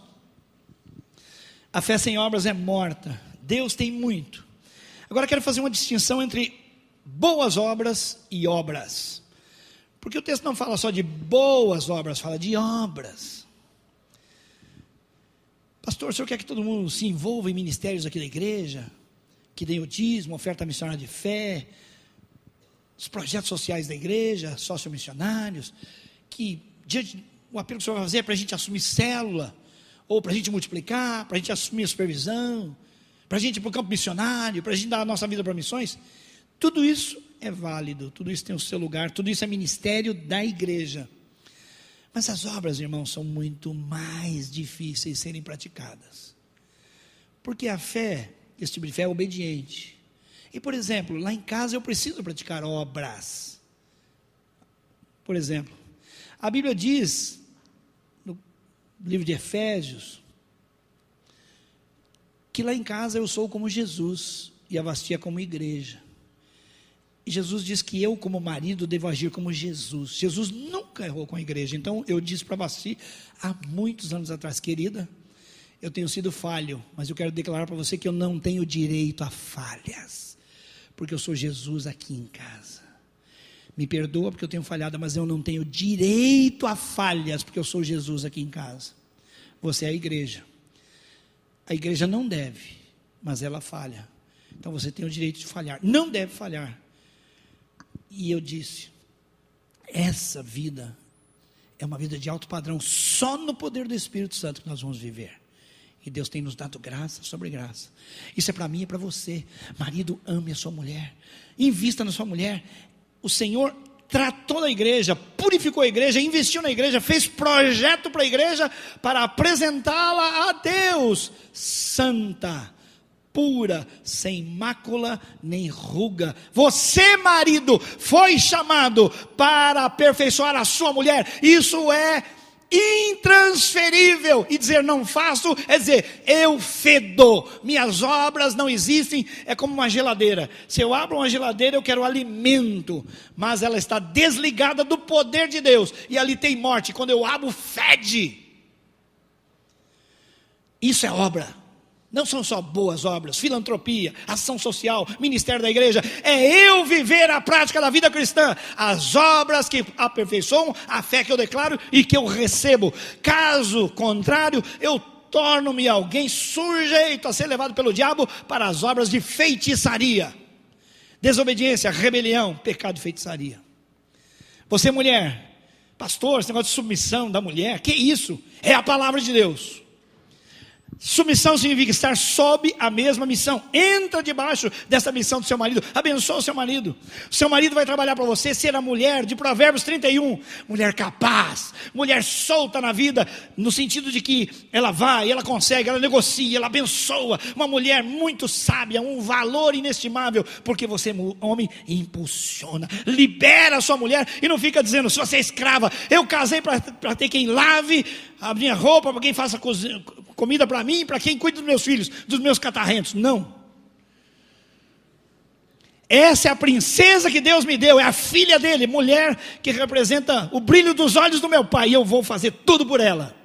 A fé sem obras é morta. Deus tem muito. Agora quero fazer uma distinção entre boas obras e obras, porque o texto não fala só de boas obras, fala de obras. Pastor, o senhor quer que todo mundo se envolva em ministérios aqui da igreja, que deem o dízimo, oferta missionária de fé, os projetos sociais da igreja, sócio-missionários, que diante o apelo que o senhor vai fazer é para a gente assumir célula, ou para a gente multiplicar, para a gente assumir a supervisão, para a gente ir para o campo missionário, para a gente dar a nossa vida para missões. Tudo isso é válido, tudo isso tem o seu lugar, tudo isso é ministério da igreja. Mas as obras, irmãos, são muito mais difíceis de serem praticadas, porque a fé, esse tipo de fé é obediente. E por exemplo, lá em casa eu preciso praticar obras. Por exemplo, a Bíblia diz, no livro de Efésios, que lá em casa eu sou como Jesus, e a Vastia como igreja. E Jesus diz que eu, como marido, devo agir como Jesus. Jesus nunca errou com a igreja. Então eu disse para a Vastia, há muitos anos atrás, querida, eu tenho sido falho, mas eu quero declarar para você que eu não tenho direito a falhas, porque eu sou Jesus aqui em casa. Me perdoa porque eu tenho falhado, mas eu não tenho direito a falhas, porque eu sou Jesus aqui em casa. Você é a igreja. A igreja não deve, mas ela falha. Então você tem o direito de falhar. Não deve falhar. E eu disse, essa vida é uma vida de alto padrão. Só no poder do Espírito Santo que nós vamos viver. E Deus tem nos dado graça sobre graça. Isso é para mim e para você. Marido, ame a sua mulher. Invista na sua mulher. O Senhor tratou da igreja, purificou a igreja, investiu na igreja, fez projeto para a igreja para apresentá-la a Deus, santa, pura, sem mácula nem ruga. Você, marido, foi chamado para aperfeiçoar a sua mulher. Isso é intransferível. E dizer não faço é dizer eu fedo, minhas obras não existem. É como uma geladeira. Se eu abro uma geladeira, eu quero alimento, mas ela está desligada do poder de Deus, e ali tem morte. Quando eu abro, fede. Isso é obra. Não são só boas obras, filantropia, ação social, ministério da igreja. É eu viver a prática da vida cristã. As obras que aperfeiçoam a fé que eu declaro e que eu recebo. Caso contrário, eu torno-me alguém sujeito a ser levado pelo diabo para as obras de feitiçaria. Desobediência, rebelião, pecado de feitiçaria. Você, mulher, pastor, esse negócio de submissão da mulher, que isso? É a palavra de Deus. Submissão significa estar sob a mesma missão. Entra debaixo dessa missão do seu marido. Abençoa o seu marido. O seu marido vai trabalhar para você, ser a mulher de Provérbios 31. Mulher capaz, mulher solta na vida, no sentido de que ela vai, ela consegue, ela negocia, ela abençoa. Uma mulher muito sábia, um valor inestimável, porque você, homem, impulsiona, libera a sua mulher e não fica dizendo, se você é escrava, eu casei para ter quem lave a minha roupa, para quem faça comida para mim, para quem cuida dos meus filhos, dos meus catarrentos. Não. Essa é a princesa que Deus me deu, é a filha dele, mulher que representa o brilho dos olhos do meu pai, e eu vou fazer tudo por ela.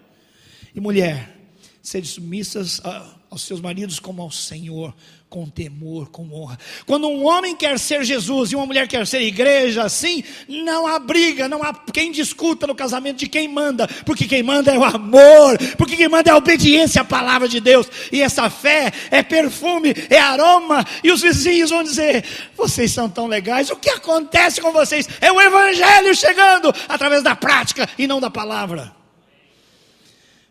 E mulher, sede submissas aos seus maridos como ao Senhor, com temor, com honra. Quando um homem quer ser Jesus e uma mulher quer ser igreja, assim, não há briga, não há quem discuta no casamento de quem manda, porque quem manda é o amor, porque quem manda é a obediência à palavra de Deus, e essa fé é perfume, é aroma, e os vizinhos vão dizer, vocês são tão legais, o que acontece com vocês? É o evangelho chegando, através da prática e não da palavra.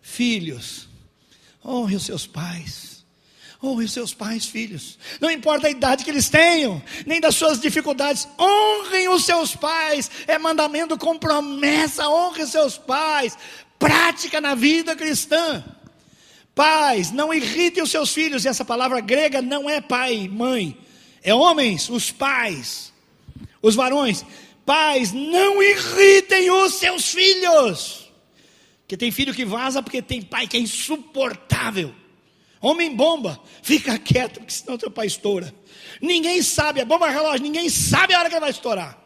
Filhos, honre os seus pais. Honre os seus pais, filhos. Não importa a idade que eles tenham, nem das suas dificuldades. Honrem os seus pais. É mandamento com promessa. Honre os seus pais. Prática na vida cristã. Pais, não irritem os seus filhos. E essa palavra grega não é pai, mãe. É homens, os pais. Os varões. Pais, não irritem os seus filhos. Porque tem filho que vaza porque tem pai que é insuportável. Homem bomba, fica quieto, porque senão teu pai estoura. Ninguém sabe, a bomba relógio, ninguém sabe a hora que ela vai estourar.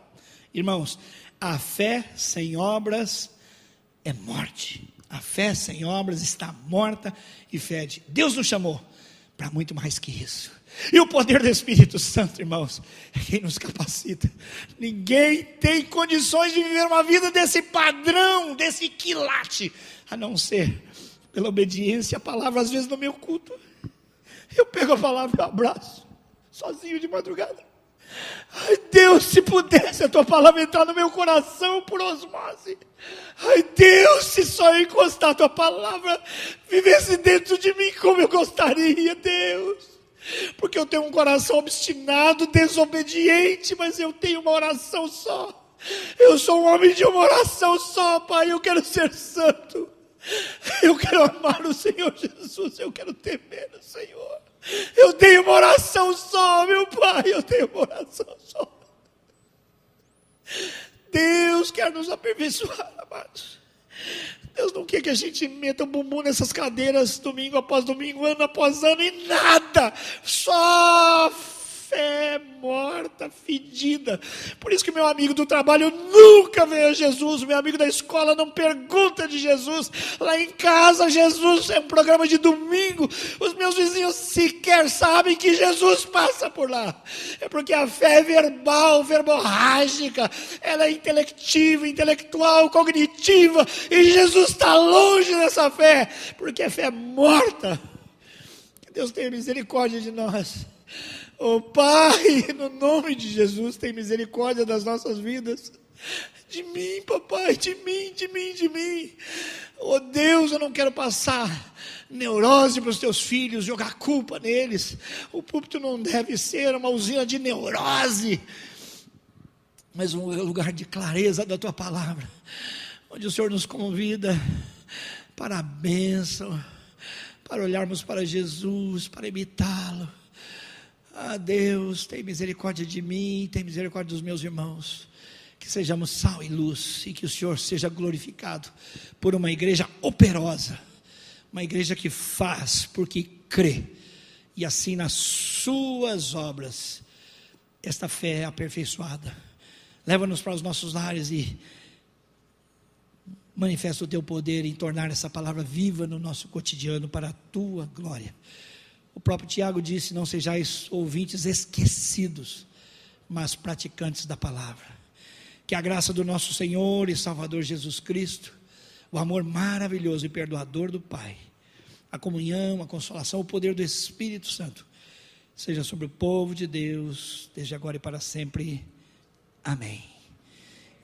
Irmãos, a fé sem obras é morte. A fé sem obras está morta e fede. Deus nos chamou para muito mais que isso. E o poder do Espírito Santo, irmãos, é quem nos capacita. Ninguém tem condições de viver uma vida desse padrão, desse quilate, a não ser pela obediência à palavra. Às vezes no meu culto, eu pego a palavra e abraço, sozinho de madrugada. Ai Deus, se pudesse a tua palavra entrar no meu coração por osmose. Ai Deus, se só eu encostar a tua palavra vivesse dentro de mim como eu gostaria, Deus. Porque eu tenho um coração obstinado, desobediente, mas eu tenho uma oração só. Eu sou um homem de uma oração só, Pai. Eu quero ser santo. Eu quero amar o Senhor Jesus, eu quero temer o Senhor. Eu tenho uma oração só, meu Pai, eu tenho uma oração só. Deus quer nos aperfeiçoar, amados. Deus não quer que a gente meta o bumbum nessas cadeiras domingo após domingo, ano após ano, e nada, só fé morta, fedida. Por isso que meu amigo do trabalho nunca vê a Jesus, o meu amigo da escola não pergunta de Jesus. Lá em casa, Jesus é um programa de domingo. Os meus vizinhos sequer sabem que Jesus passa por lá. É porque a fé é verbal, verborrágica, ela é intelectiva, intelectual, cognitiva, e Jesus está longe dessa fé, porque a fé é morta. Deus, tenha misericórdia de nós. Oh Pai, no nome de Jesus, tem misericórdia das nossas vidas. De mim, papai, de mim. Oh Deus, eu não quero passar neurose para os teus filhos, jogar culpa neles. O púlpito não deve ser uma usina de neurose, mas um lugar de clareza da tua palavra, onde o Senhor nos convida para a bênção, para olharmos para Jesus, para imitá-lo. Ah Deus, tem misericórdia de mim, tem misericórdia dos meus irmãos. Que sejamos sal e luz, e que o Senhor seja glorificado por uma igreja operosa, uma igreja que faz porque crê, e assim nas suas obras esta fé é aperfeiçoada. Leva-nos para os nossos lares e manifesta o teu poder em tornar essa palavra viva no nosso cotidiano para a tua glória. O próprio Tiago disse: não sejais ouvintes esquecidos, mas praticantes da palavra. Que a graça do nosso Senhor e Salvador Jesus Cristo, o amor maravilhoso e perdoador do Pai, a comunhão, a consolação, o poder do Espírito Santo, seja sobre o povo de Deus, desde agora e para sempre. Amém.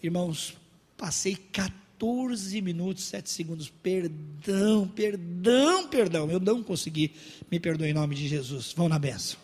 Irmãos, passei 14 minutos, 7 segundos, perdão, eu não consegui, me perdoe em nome de Jesus. Vão na bênção.